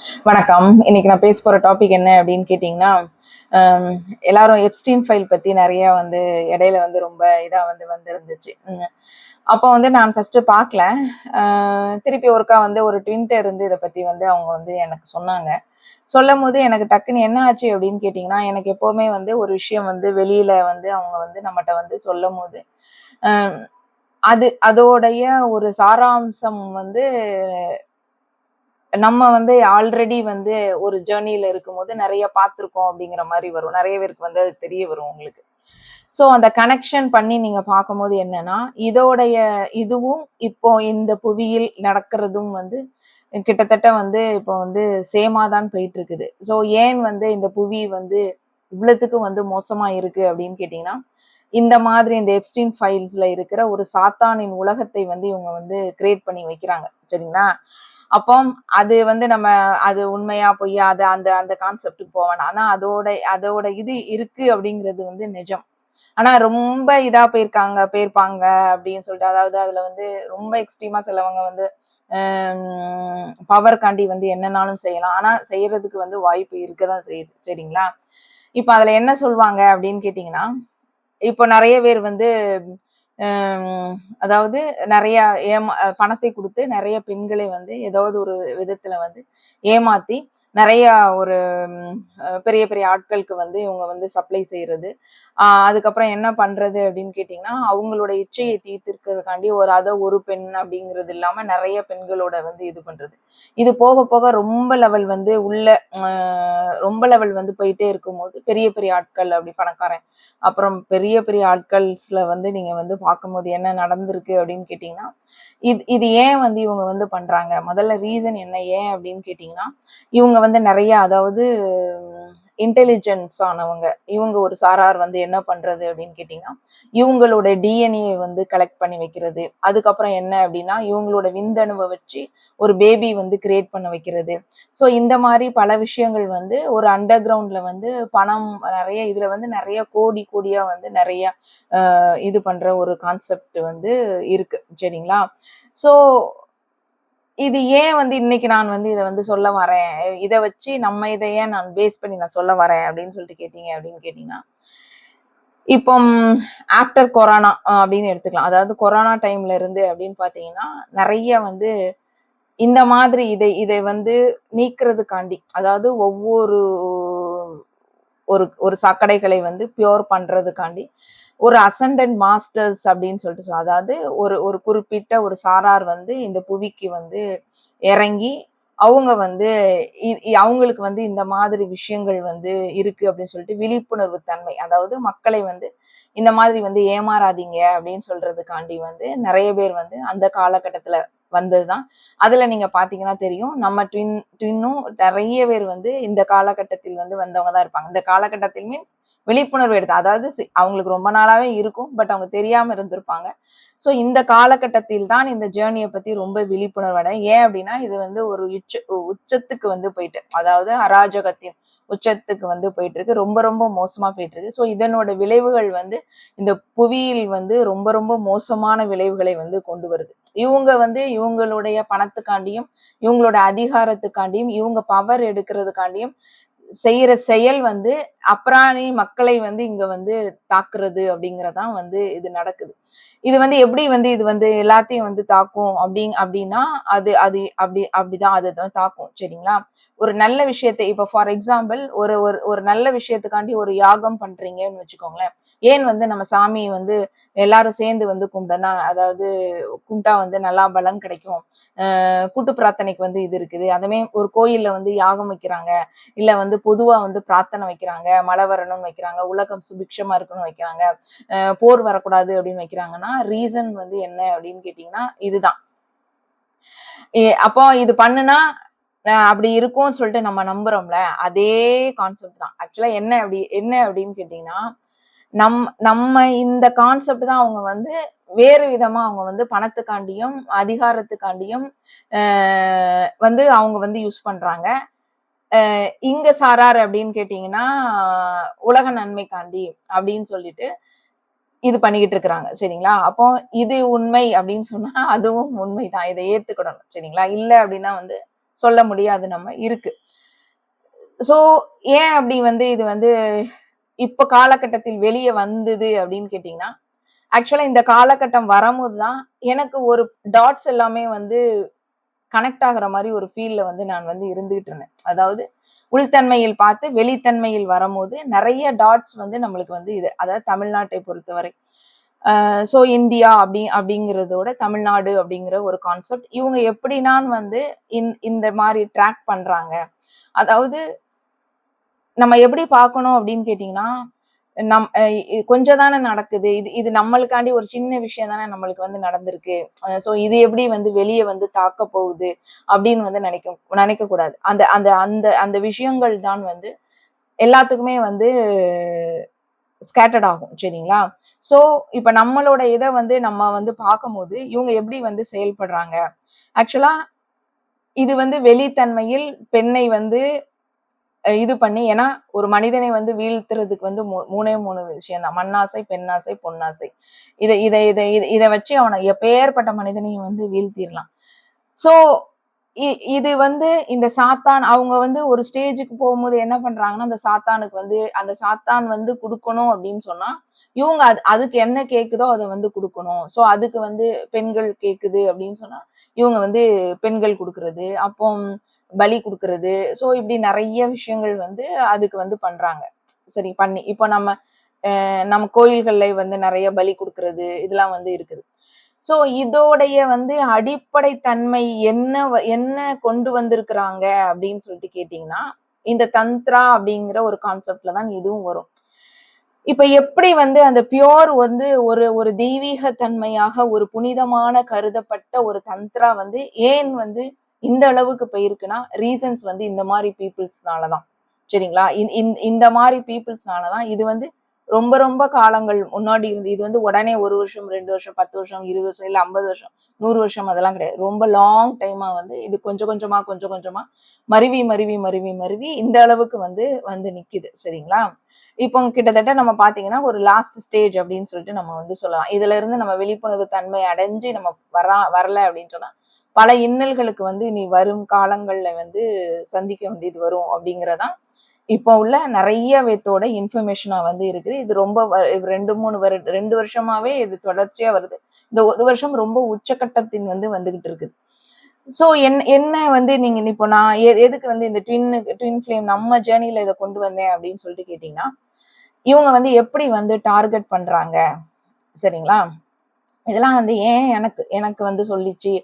வணக்கம். இன்னைக்கு நான் பேச போற டாபிக் என்ன அப்படின்னு கேட்டிங்கன்னா, அம் எல்லாரும் எப்ஸ்டீன் ஃபைல் பத்தி நெறைய வந்து இடையில வந்து ரொம்ப இதா வந்து வந்திருந்துச்சு. அப்போ வந்து நான் ஃபர்ஸ்ட்டு பார்க்கல. அ திருப்பி ஒருக்கா வந்து ஒரு ட்வின்ட்ட இருந்து இத பத்தி வந்து அவங்க வந்து எனக்கு சொன்னாங்க. சொல்லம்போது எனக்கு டக்குன்னு என்ன ஆச்சு அப்படின்னு கேட்டிங்கன்னா, எனக்கு எப்பவுமே வந்து ஒரு விஷயம் வந்து வெளியில வந்து அவங்க வந்து நம்மட்ட வந்து சொல்லம்போது, அ அதோடைய ஒரு சாராம்சம் வந்து நம்ம வந்து ஆல்ரெடி வந்து ஒரு ஜேர்னில இருக்கும்போது நெறைய பார்த்துருக்கோம் அப்படிங்கிற மாரி வரும். நெறைய பேருக்கு வந்து அது தெரிய வரும் உங்களுக்கு. ஸோ அந்த கனெக்ஷன் பண்ணி நீங்க பார்க்கும்போது என்னன்னா, இதோடைய இதுவும் இப்போ இந்த புவியில் நடக்கிறதும் வந்து கிட்டத்தட்ட வந்து இப்போ வந்து சேமா தான் போயிட்டு இருக்குது. ஸோ ஏன் வந்து இந்த புவி வந்து இவ்வளத்துக்கு வந்து மோசமா இருக்கு அப்படின்னு கேட்டீங்கன்னா, இந்த மாதிரி இந்த எப்ஸ்டீன் ஃபைல்ஸ்ல இருக்கிற ஒரு சாத்தானின் உலகத்தை வந்து இவங்க வந்து கிரியேட் பண்ணி வைக்கிறாங்க. சரிங்களா? அப்போ அது வந்து நம்ம அது உண்மையா பொய்யா அது அந்த அந்த கான்செப்ட்க்கு போ வேணாம். ஆனா அதோட அதோட இது இருக்கு அப்படிங்கிறது வந்து நிஜம். ஆனா ரொம்ப இதா போயிருப்பாங்க அப்படின்னு சொல்லிட்டு அதாவது அதுல வந்து ரொம்ப எக்ஸ்ட்ரீமா சிலவங்க வந்து பவர்காண்டி வந்து என்னன்னாலும் செய்யலாம். ஆனா செய்யறதுக்கு வந்து வாய்ப்பு இருக்கதான் செய்யுது. சரிங்களா? இப்ப அதுல என்ன சொல்வாங்க அப்படின்னு கேட்டீங்கன்னா, இப்போ நெறைய பேர் வந்து அம் அதாவது நெறைய பணத்தை குடுத்து நெறைய பெண்களை வந்து ஏதாவது ஒரு விதத்துல வந்து ஏமாத்தி, நெறைய ஒரு பெரிய பெரிய ஆட்களுக்கு வந்து இவங்க வந்து சப்ளை செய்றது. அதுக்கப்புறம் என்ன பண்றது அப்படின்னு கேட்டீங்கன்னா, அவங்களோட இச்சையை தீர்த்திருக்கிறதுக்காண்டி ஒரு பெண் அப்படிங்கிறது இல்லாம நெறைய பெண்களோட வந்து இது பண்றது. இது போக போக ரொம்ப லெவல் வந்து உள்ள அ ரொம்ப லெவல் வந்து போயிட்டே இருக்கும்போது, பெரிய பெரிய ஆட்கள் அப்படி பணக்காரன் அப்புறம் பெரிய பெரிய ஆட்கள்ஸ்ல வந்து நீங்க வந்து பார்க்கும்போது என்ன நடந்திருக்கு அப்படின்னு கேட்டீங்கன்னா, இது இது ஏன் வந்து இவங்க வந்து பண்றாங்க? முதல்ல ரீசன் என்ன? ஏன் அப்படின்னு கேட்டீங்கன்னா, இவங்க வந்து நெறைய அதாவது இன்டெலிஜென்ஸ் ஆனவங்க. இவங்க ஒரு சாரார் வந்து என்ன பண்றது அப்படின்னு கேட்டீங்கன்னா, இவங்களோட டிஎன்ஏ வந்து கலெக்ட் பண்ணி வைக்கிறது. அதுக்கப்புறம் என்ன அப்படின்னா, இவங்களோட விந்தணுவ வச்சு ஒரு பேபி வந்து கிரியேட் பண்ண வைக்கிறது. ஸோ இந்த மாரி பல விஷயங்கள் வந்து ஒரு அண்டர் கிரவுண்ட்ல வந்து பணம் நெறைய இதுல வந்து நெறைய கோடி கோடியா வந்து நெறைய இது பண்ற ஒரு கான்செப்ட் வந்து இருக்கு. சரிங்களா? ஸோ இது ஏன் வந்து இன்னைக்கு நான் வந்து இத வந்து சொல்ல வரேன். இத வச்சு நம்ம இத ஏன் நான் பேஸ் பண்ணி நான் சொல்ல வரேன் அப்படின்னு சொல்லிட்டு கேட்டீங்க அப்படின்னு கேட்டீங்கன்னா, இப்போ ஆஃப்டர் கொரோனா அப்படின்னு எடுத்துக்கலாம். அதாவது கொரோனா டைம்ல இருந்து அப்படின்னு பார்த்தீங்கன்னா, நெறைய வந்து இந்த மாதிரி இதை இதை வந்து நீக்குறதுக்காண்டி, அதாவது ஒவ்வொரு ஒரு ஒரு சாக்கடைகளை வந்து பியூர் பண்றதுக்காண்டி, ஒரு அசெண்டன்ட் மாஸ்டர்ஸ் அப்படின்னு சொல்லிட்டு அதாவது ஒரு ஒரு குறிப்பிட்ட ஒரு சாரார் வந்து இந்த புவிக்கு வந்து இறங்கி, அவங்க வந்து அவங்களுக்கு வந்து இந்த மாதிரி விஷயங்கள் வந்து இருக்கு அப்படின்னு சொல்லிட்டு விழிப்புணர்வு தன்மை. அதாவது மக்களை வந்து இந்த மாதிரி வந்து ஏமாறாதீங்க அப்படின்னு சொல்றதுக்காண்டி வந்து நெறைய பேர் வந்து அந்த காலகட்டத்துல வந்ததுதான். அதுல நீங்க பார்த்தீங்கன்னா தெரியும். நம்ம ட்வின்னும் நெறைய பேர் வந்து இந்த காலகட்டத்தில் வந்து வந்தவங்க தான் இருப்பாங்க. இந்த காலகட்டத்தில் மீன்ஸ் விழிப்புணர்வு எடுத்து அதாவது அவங்களுக்கு ரொம்ப நாளாவே இருக்கும். பட் அவங்க தெரியாம இருந்திருப்பாங்க. ஸோ இந்த காலகட்டத்தில் தான் இந்த ஜேர்னிய பத்தி ரொம்ப விழிப்புணர்வு அடையும். ஏன் அப்டின்னா, இது வந்து ஒரு உச்சத்துக்கு வந்து போயிட்டு, அதாவது அராஜகத்தின் உச்சத்துக்கு வந்து போயிட்டுருக்கு. ரொம்ப ரொம்ப மோசமா போயிட்டுருக்கு. ஸோ இதனோட விளைவுகள் வந்து இந்த புவியில் வந்து ரொம்ப ரொம்ப மோசமான விளைவுகளை வந்து கொண்டு வருது. இவங்க வந்து இவங்களுடைய பணத்துக்காண்டியும், இவங்களோட அதிகாரத்துக்காண்டியும், இவங்க பவர் எடுக்கிறதுக்காண்டியும் செய்யற செயல் வந்து அப்ராணி மக்களை வந்து இங்க வந்து தாக்குறது அப்படிங்கறதான் வந்து இது நடக்குது. இது வந்து எப்படி வந்து இது வந்து எல்லாத்தையும் வந்து தாக்கும் அப்படின்னா அது அது அப்படிதான் அது தாக்கும். சரிங்களா? ஒரு நல்ல விஷயத்தை இப்ப ஃபார் எக்ஸாம்பிள் ஒரு ஒரு ஒரு நல்ல விஷயத்துக்காண்டி ஒரு யாகம் பண்றீங்கன்னு வச்சுக்கோங்களேன். ஏன் வந்து நம்ம சாமி வந்து எல்லாரும் சேர்ந்து வந்து கும்பிட்டோம்னா அதாவது கும்பிட்டா வந்து நல்லா பலன் கிடைக்கும். கூட்டு பிரார்த்தனைக்கு வந்து இது இருக்குது. அதுமே ஒரு கோயில்ல வந்து யாகம் வைக்கிறாங்க. இல்ல வந்து பொதுவா வந்து பிரார்த்தனை வைக்கிறாங்க. மழை வரணும்னு வைக்கிறாங்க. உலகம் சுபிக்ஷமா இருக்கணும்னு வைக்கிறாங்க. போர் வரக்கூடாது அப்படின்னு வைக்கிறாங்கன்னா, ரீசன் வந்து என்ன அப்படின்னு கேட்டீங்கன்னா, இதுதான். அப்போ இது பண்ணுனா அப்படி இருக்கும்னு சொல்லிட்டு நம்ம நம்புறோம்ல, அதே கான்செப்ட் தான். ஆக்சுவலா என்ன அப்படின்னு கேட்டீங்கன்னா, நம் நம்ம இந்த கான்செப்ட் தான் அவங்க வந்து வேறு விதமா அவங்க வந்து பணத்துக்காண்டியும், அதிகாரத்துக்காண்டியும் அ வந்து அவங்க வந்து யூஸ் பண்றாங்க. இங்க சாரார் அப்படின்னு கேட்டீங்கன்னா, உலக நன்மைக்காண்டி அப்படின்னு சொல்லிட்டு இது பண்ணிக்கிட்டு இருக்கிறாங்க. சரிங்களா? அப்போ இது உண்மை அப்படின்னு சொன்னா, அதுவும் உண்மைதான். இத ஏத்துக்கிடணும். சரிங்களா? இல்ல அப்படின்னா வந்து சொல்ல முடியாது நம்ம இருக்கு. சோ ஏன் அப்படி வந்து இது வந்து இப்ப காலகட்டத்தில் வெளிய வந்தது அப்படின்னு கேட்டீங்கன்னா, ஆக்சுவலா இந்த காலகட்டம் வரம்போது தான் எனக்கு ஒரு டாட்ஸ் எல்லாமே வந்து கனெக்ட் ஆகுற மாரி ஒரு ஃபீல்ல வந்து நான் வந்து இருந்துகிட்டு இருந்தேன். அதாவது உள்தன்மையில் பார்த்து வெளித்தன்மையில் வரம்போது நெறைய டாட்ஸ் வந்து நம்மளுக்கு வந்து இது. அதாவது தமிழ்நாட்டை பொறுத்தவரை. சோ இந்தியா அப்படிங்கிறதோட தமிழ்நாடு அப்படிங்கிற ஒரு கான்செப்ட். இவங்க எப்படினான் வந்து இந்த மாரி ட்ராக் பண்றாங்க. அதாவது நம்ம எப்படி பார்க்கணும் அப்படின்னு கேட்டீங்கன்னா, நம் அ கொஞ்சம் தானே நடக்குது. இது இது நம்மளுக்காண்டி ஒரு சின்ன விஷயம் தானே நம்மளுக்கு வந்து நடந்திருக்கு. சோ இது எப்படி வந்து வெளிய வந்து தாக்க போகுது அப்படின்னு வந்து நினைக்கக் கூடாது. அந்த அந்த அந்த அந்த விஷயங்கள் தான் வந்து எல்லாத்துக்குமே வந்து ஸ்கேட்டர்ட் ஆகும். சரிங்களா? சோ இப்ப நம்மளோட இத வந்து நம்ம வந்து பார்க்கும்போது, இவங்க எப்படி வந்து செயல்படுறாங்க? ஆக்சுவலா இது வந்து வெளித்தன்மையில் பெண்ணை வந்து இது பண்ணி ஏன்னா ஒரு மனிதனை வந்து வீழ்த்துறதுக்கு வந்து 3 விஷயம் தான். மண்ணாசை, பெண்ணாசை, பொன்னாசை. இத இத இத இத இத வச்சு அவன எப்பேர்ப்பட்ட மனிதனையும் வந்து வீழ்த்திறலாம். சோ இது வந்து இந்த சாத்தான் அவங்க வந்து ஒரு ஸ்டேஜுக்கு போகும்போது என்ன பண்றாங்கன்னா, அந்த சாத்தான் வந்து குடுக்கணும் அப்படின்னு சொன்னா, இவங்க அதுக்கு என்ன கேக்குதோ அத வந்து குடுக்கணும். சோ அதுக்கு வந்து பெண்கள் கேக்குது அப்படின்னு சொன்னா, இவங்க வந்து பெண்கள் குடுக்குறது. அப்போ பலி குடுக்குறது. சோ இப்படி நெறைய விஷயங்கள் வந்து அதுக்கு வந்து பண்றாங்க. சரி பண்ணி இப்போ நம்ம கோயில்கள்ல வந்து நெறைய பலி குடுக்குறது, இதெல்லாம் வந்து இருக்குது. சோ இதோடைய வந்து அடிப்படை தன்மை என்ன கொண்டு வந்திருக்கிறாங்க அப்படின்னு சொல்லிட்டு கேட்டீங்கன்னா, இந்த தந்த்ரா அப்படிங்கிற ஒரு கான்செப்ட்ல தான் இதுவும் வரும். இப்ப எப்படி வந்து அந்த பியூர் வந்து ஒரு ஒரு தெய்வீக தன்மையாக ஒரு புனிதமான கருதப்பட்ட ஒரு தந்த்ரா வந்து ஏன் வந்து இந்த அளவுக்கு போயிருக்குன்னா, ரீசன்ஸ் வந்து இந்த மாரி பீப்பிள்ஸ்னால தான். சரிங்களா? இந்த மாரி பீப்பிள்ஸ்னால தான் இது வந்து ரொம்ப ரொம்ப காலங்கள் முன்னாடி இருந்து இது வந்து உடனே 1 வருஷம், 2 வருஷம், 10 வருஷம், 20 வருஷம், இல்ல 50 வருஷம், 100 வருஷம் அதெல்லாம் கிடையாது. ரொம்ப லாங் டைமா வந்து இது கொஞ்சம் கொஞ்சமா மருவி இந்த அளவுக்கு வந்து வந்து நிக்குது. சரிங்களா? இப்போ கிட்டத்தட்ட நம்ம பார்த்தீங்கன்னா, ஒரு லாஸ்ட் ஸ்டேஜ் அப்படின்னு சொல்லிட்டு நம்ம வந்து சொல்லலாம். இதுல இருந்து நம்ம விழிப்புணர்வு தன்மை அடைஞ்சு நம்ம வரல அப்படின்னு சொன்னா, பல இன்னல்களுக்கு வந்து இனி வரும் காலங்கள்ல வந்து சந்திக்க வேண்டியது வரும் அப்படிங்கிறதான் இப்போ உள்ள நெறைய பேத்தோட இன்ஃபர்மேஷனா வந்து இருக்குது. இது ரொம்ப 2, 3 2 வருஷமாவே இது தொடர்ச்சியா வருது. இந்த 1 வருஷம் ரொம்ப உச்சக்கட்டத்தின் வந்து வந்துகிட்டு இருக்குது. சோ என்ன வந்து நீங்க இப்போ நான் எதுக்கு வந்து இந்த ட்வின் ஃப்ளேம் நம்ம ஜர்னில இத கொண்டு வந்தேன் அப்படின்னு சொல்லிட்டு கேட்டீங்கன்னா, இவங்க வந்து எப்படி வந்து டார்கெட் பண்றாங்க? சரிங்களா? இதெல்லாம் வந்து ஏன் எனக்கு எனக்கு வந்து சொல்லிச்சு?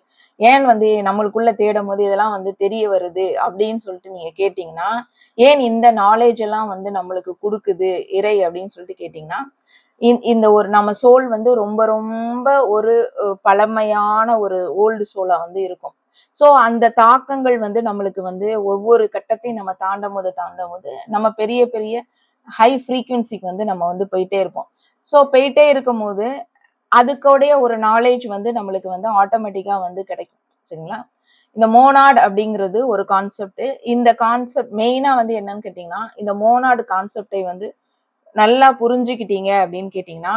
ஏன் வந்து நம்மளுக்குள்ள தேடும்போது இதெல்லாம் வந்து தெரிய வருது அப்படின்னு சொல்லிட்டு நீங்க கேட்டீங்கன்னா, ஏன் இந்த நாலேட்ஜ் எல்லாம் வந்து நம்மளுக்கு குடுக்குது இறை அப்படின்னு சொல்லிட்டு கேட்டீங்கன்னா, இந்த ஒரு நம்ம சோல் வந்து ரொம்ப ரொம்ப ஒரு பழமையான ஒரு ஓல்டு சோலா வந்து இருக்கும். சோ அந்த தாக்கங்கள் வந்து நம்மளுக்கு வந்து ஒவ்வொரு கட்டத்தையும் நம்ம தாண்டும்போது நம்ம பெரிய பெரிய ஹை ஃப்ரீக்வன்சிக்கு வந்து நம்ம வந்து போயிட்டே இருப்போம். சோ போயிட்டே இருக்கும்போது அதுக்குடைய ஒரு நாலேட்ஜ் வந்து நம்மளுக்கு வந்து ஆட்டோமேட்டிக்கா வந்து கிடைக்கும். சரிங்களா? இந்த மோனாட் அப்படிங்கிறது ஒரு கான்செப்ட். இந்த கான்செப்ட் மெயினா வந்து என்னன்னு கேட்டீங்கன்னா, இந்த மோனாட் கான்செப்ட்டை வந்து நல்லா புரிஞ்சுக்கிட்டீங்க அப்படின்னு கேட்டீங்கன்னா,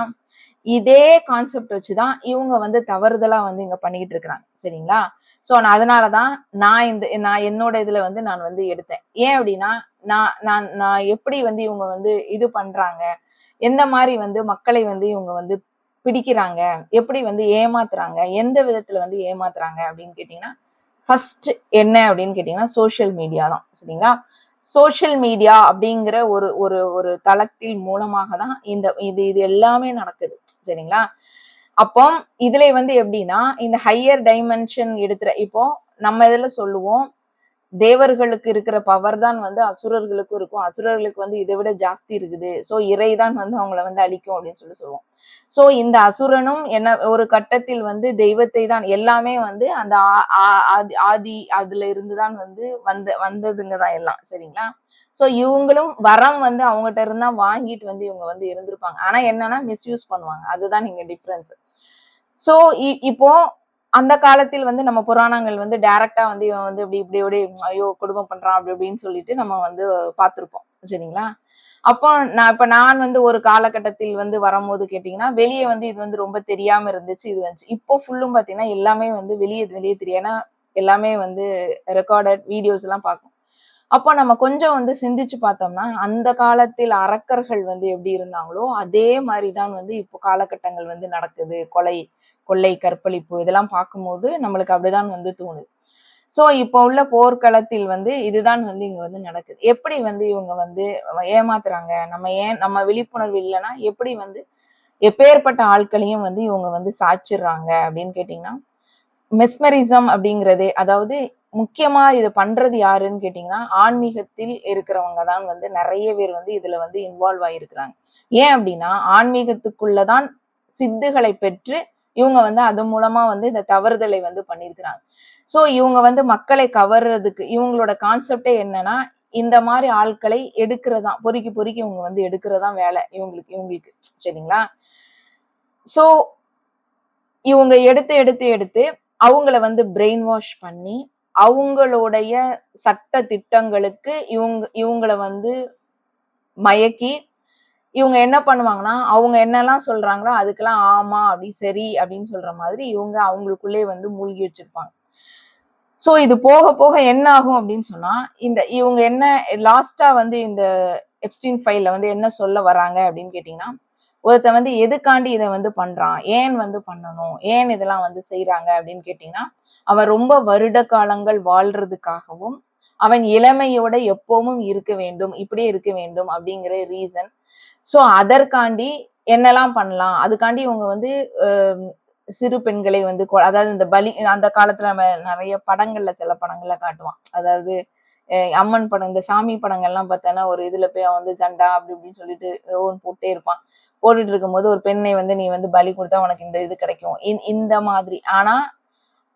இதே கான்செப்ட் வச்சு தான் இவங்க வந்து தவறுதலா வந்து இங்க பண்ணிக்கிட்டு இருக்கிறாங்க. சரிங்களா? சோ அதனால தான் நான் என்னோட இதுல வந்து நான் வந்து எடுத்தேன். ஏன் அப்படின்னா, நான் நான் நான் எப்படி வந்து இவங்க வந்து இது பண்றாங்க? எந்த மாரி வந்து மக்களை வந்து இவங்க வந்து பிடிக்கிறாங்க? எப்படி வந்து ஏமாத்துறாங்க? எந்த விதத்துல வந்து ஏமாத்துறாங்க அப்படின்னு கேட்டீங்கன்னா, ஃபர்ஸ்ட் என்ன அப்படின்னு கேட்டீங்கன்னா, சோசியல் மீடியா தான். சரிங்களா? சோசியல் மீடியா அப்படிங்கிற ஒரு ஒரு ஒரு தளத்தில் மூலமாக தான் இது இது எல்லாமே நடக்குது. சரிங்களா? அப்போ இதுல வந்து எப்படின்னா, இந்த ஹையர் டைமென்ஷன் இப்போ நம்ம இதுல சொல்லுவோம், தேவர்களுக்கு இருக்கிற பவர் தான் வந்து அசுரர்களுக்கும் இருக்கும். அசுரர்களுக்கு வந்து இதை விட ஜாஸ்தி இருக்குது. சோ இறை தான் வந்து அவங்கள வந்து அழிக்கும் அப்படின்னு சொல்லுவோம். சோ இந்த அசுரனும் என்ன ஒரு கட்டத்தில் வந்து தெய்வத்தை தான் எல்லாமே வந்து அந்த ஆதி அதுல இருந்து தான் வந்து வந்ததுங்க தான் எல்லாம். சரிங்களா? சோ இவங்களும் வரம் வந்து அவங்ககிட்ட இருந்தா வாங்கிட்டு வந்து இவங்க வந்து இருந்திருப்பாங்க. ஆனா என்னன்னா மிஸ்யூஸ் பண்ணுவாங்க. அதுதான் இங்க டிஃபரன்ஸ். சோ இப்போ அந்த காலத்தில் வந்து நம்ம புராணங்கள் வந்து டைரக்ட்டா வந்து இவன் வந்து இப்படி ஐயோ! கொடுமை பண்றான் அப்படி இப்படின்னு சொல்லிட்டு நம்ம வந்து பார்த்திருப்போம். சரிங்களா? அப்போ நான் வந்து ஒரு காலகட்டத்தில் வந்து வரும்போது கேட்டீங்கன்னா, வெளிய வந்து இது வந்து ரொம்ப தெரியாம இருந்துச்சு. இது வந்துச்சு. இப்போ ஃபுல்லும் பார்த்தீங்கன்னா, எல்லாமே வந்து வெளிய வெளிய தெரியும். ஏன்னா, எல்லாமே வந்து ரெக்கார்டட் வீடியோஸ் எல்லாம் பார்க்கும். அப்போ நம்ம கொஞ்சம் வந்து சிந்திச்சு பார்த்தோம்னா, அந்த காலத்தில் அரக்கர்கள் வந்து எப்படி இருந்தாங்களோ, அதே மாதிரி தான் வந்து இப்போ காலகட்டங்கள் வந்து நடக்குது. கொலை, கொள்ளை, கற்பழிப்பு இதெல்லாம் பார்க்கும்போது நம்மளுக்கு அப்படிதான் வந்து தோணுது. சோ இப்போ உள்ள போர்க்களத்தில் வந்து இதுதான் வந்து இங்க வந்து நடக்குது. எப்படி வந்து இவங்க வந்து ஏமாத்துறாங்க? நம்ம விழிப்புணர்வு இல்லைன்னா எப்படி வந்து எப்பேற்பட்ட ஆட்களையும் வந்து இவங்க வந்து சாய்ச்சிடுறாங்க அப்படின்னு கேட்டீங்கன்னா, மெஸ்மரிசம் அப்படிங்கிறதே அதாவது முக்கியமா இது பண்றது யாருன்னு கேட்டீங்கன்னா, ஆன்மீகத்தில் இருக்கிறவங்க தான் வந்து நிறைய பேர் வந்து இதுல வந்து இன்வால்வ் ஆயிருக்கிறாங்க. ஏன் அப்படின்னா, ஆன்மீகத்துக்குள்ளதான் சித்துகளை பெற்று இவங்க வந்து அது மூலமா வந்து இந்த தவறுதலை வந்து பண்ணியிருக்கிறாங்க. சோ இவங்க வந்து மக்களை கவர்றதுக்கு இவங்களோட கான்செப்டே என்னன்னா, இந்த மாதிரி ஆட்களை எடுக்கிறதா பொறுக்கி பொறுக்கி இவங்க வந்து எடுக்கிறதா வேலை இவங்களுக்கு இவங்களுக்கு சரிங்களா? சோ இவங்க எடுத்து எடுத்து எடுத்து அவங்கள வந்து பிரெயின் வாஷ் பண்ணி அவங்களுடைய சட்ட திட்டங்களுக்கு இவங்கள வந்து மயக்கி இவங்க என்ன பண்ணுவாங்கன்னா அவங்க என்னெல்லாம் சொல்றாங்களோ அதுக்கெல்லாம் ஆமா அப்படி சரி அப்படின்னு சொல்ற மாதிரி இவங்க அவங்களுக்குள்ளே வந்து மூழ்கி வச்சிருப்பாங்க. சோ இது போக போக என்ன ஆகும் அப்படின்னு சொன்னா இவங்க என்ன லாஸ்டா வந்து இந்த எப்ஸ்டீன் ஃபைல்ல வந்து என்ன சொல்ல வராங்க அப்படின்னு கேட்டீங்கன்னா, ஒருத்தன் வந்து எதுக்காண்டி இதை வந்து பண்றான், ஏன் வந்து பண்ணணும், ஏன் இதெல்லாம் வந்து செய்யறாங்க அப்படின்னு கேட்டீங்கன்னா, அவன் ரொம்ப வருட காலங்கள் வாழ்றதுக்காகவும் அவன் இளமையோட எப்பவும் இருக்க வேண்டும், இப்படியே இருக்க வேண்டும் அப்படிங்கிற ரீசன். சோ அதற்காண்டி என்னெல்லாம் பண்ணலாம், அதுக்காண்டி இவங்க வந்து சிறு பெண்களை வந்து அதாவது இந்த பலி அந்த காலத்துல நம்ம நிறைய படங்கள்ல சில படங்கள்ல காட்டுவான். அதாவது அம்மன் படம் இந்த சாமி படங்கள்லாம் பார்த்தோன்னா ஒரு இதுல போய் அவன் வந்து சண்டா அப்படி இப்படின்னு சொல்லிட்டு ஒன்று போட்டே இருப்பான். போட்டுட்டு இருக்கும்போது ஒரு பெண்ணை வந்து நீ வந்து பலி கொடுத்தா உனக்கு இந்த இது கிடைக்கும் இந்த மாதிரி. ஆனா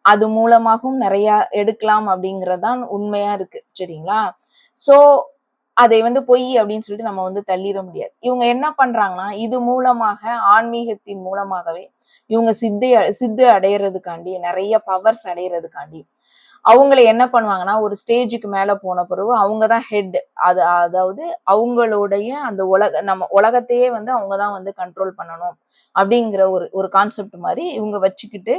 அது மூலமாகவும் நிறைய எடுக்கலாம் அப்படிங்கறதுதான் உண்மையா இருக்கு சரிங்களா? சோ அதை வந்து பொய் அப்படின்னு சொல்லிட்டு நம்ம வந்து தள்ளிட முடியாது. இவங்க என்ன பண்றாங்கன்னா இது மூலமாக ஆன்மீகத்தின் மூலமாகவே இவங்க சித்து அடையறதுக்காண்டி நிறைய பவர்ஸ் அடையறதுக்காண்டி அவங்கள என்ன பண்ணுவாங்கன்னா ஒரு ஸ்டேஜுக்கு மேல போன பிறகு அவங்கதான் ஹெட். அதாவது அவங்களுடைய அந்த நம்ம உலகத்தையே வந்து அவங்கதான் வந்து கண்ட்ரோல் பண்ணணும் அப்படிங்கிற ஒரு ஒரு கான்செப்ட் மாதிரி இவங்க வச்சுக்கிட்டு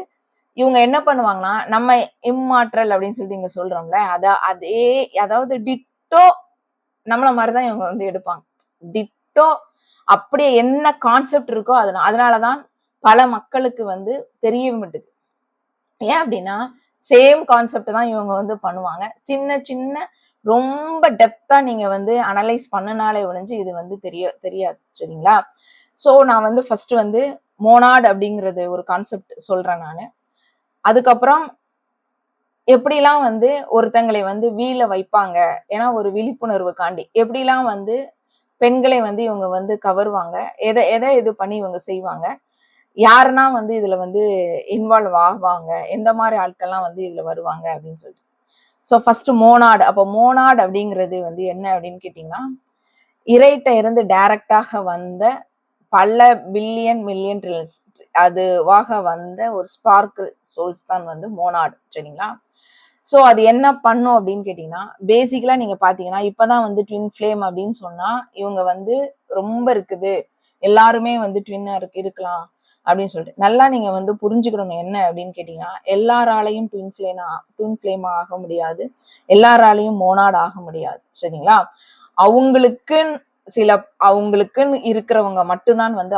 இவங்க என்ன பண்ணுவாங்கன்னா நம்ம இம்மாற்றல் அப்படின்னு சொல்லிட்டு இங்க சொல்றோம்ல அதே அதாவது டிட்டோ நம்மள மாதிரிதான் இவங்க வந்து எடுப்பாங்க. டிட்டோ அப்படியே என்ன கான்செப்ட் இருக்கோ அதனாலதான் பல மக்களுக்கு வந்து தெரிய மாட்டுது. ஏன் அப்படின்னா சேம் கான்செப்ட் தான் இவங்க வந்து பண்ணுவாங்க. சின்ன சின்ன ரொம்ப டெப்தா நீங்க வந்து அனலைஸ் பண்ணினாலே ஒழிஞ்சு இது வந்து தெரியாது சரிங்களா? சோ நான் வந்து ஃபர்ஸ்ட் வந்து மோனாட் அப்படிங்கிறது ஒரு கான்செப்ட் சொல்றேன் நானு. அதுக்கப்புறம் எப்படிலாம் வந்து ஒருத்தங்களை வந்து வீல வைப்பாங்க, ஏன்னா ஒரு விழிப்புணர்வுக்காண்டி எப்படிலாம் வந்து பெண்களை வந்து இவங்க வந்து கவருவாங்க, எதை எதை இது பண்ணி இவங்க செய்வாங்க, யாருன்னா வந்து இதுல வந்து இன்வால்வ் ஆவாங்க, எந்த மாதிரி ஆட்கள்லாம் வந்து இதுல வருவாங்க அப்படின்னு சொல்லிட்டு. So first monad. அப்போ மோனாட் அப்படிங்கிறது வந்து என்ன அப்படின்னு கேட்டீங்கன்னா, இறைட்ட இருந்து டைரக்டாக வந்த பல பில்லியன் மில்லியன் ட்ரில்லியன்ஸ் அதுவாக வந்த ஒரு ஸ்பார்க்கிள் சோல்ஸ் தான் வந்து மோனாட் சரிங்களா? சோ அது என்ன பண்ணும் அப்படின்னு கேட்டீங்கன்னா, பேசிக்கலா நீங்க பாத்தீங்கன்னா இப்பதான் வந்து ட்வின் ஃபிளேம் அப்படின்னு சொன்னா இவங்க வந்து ரொம்ப இருக்குது, எல்லாருமே வந்து ட்வின்னா இருக்கலாம் அப்படின்னு சொல்லிட்டு நல்லா நீங்க வந்து புரிஞ்சுக்கணும். என்ன அப்படின்னு கேட்டீங்கன்னா, எல்லாராலையும் ட்வின் ஃபிளேம் ஆக முடியாது, எல்லாராலையும் மோனாட் ஆக முடியாது சரிங்களா? அவங்களுக்குன்னு அவங்களுக்குன்னு இருக்கிறவங்க மட்டும்தான் வந்து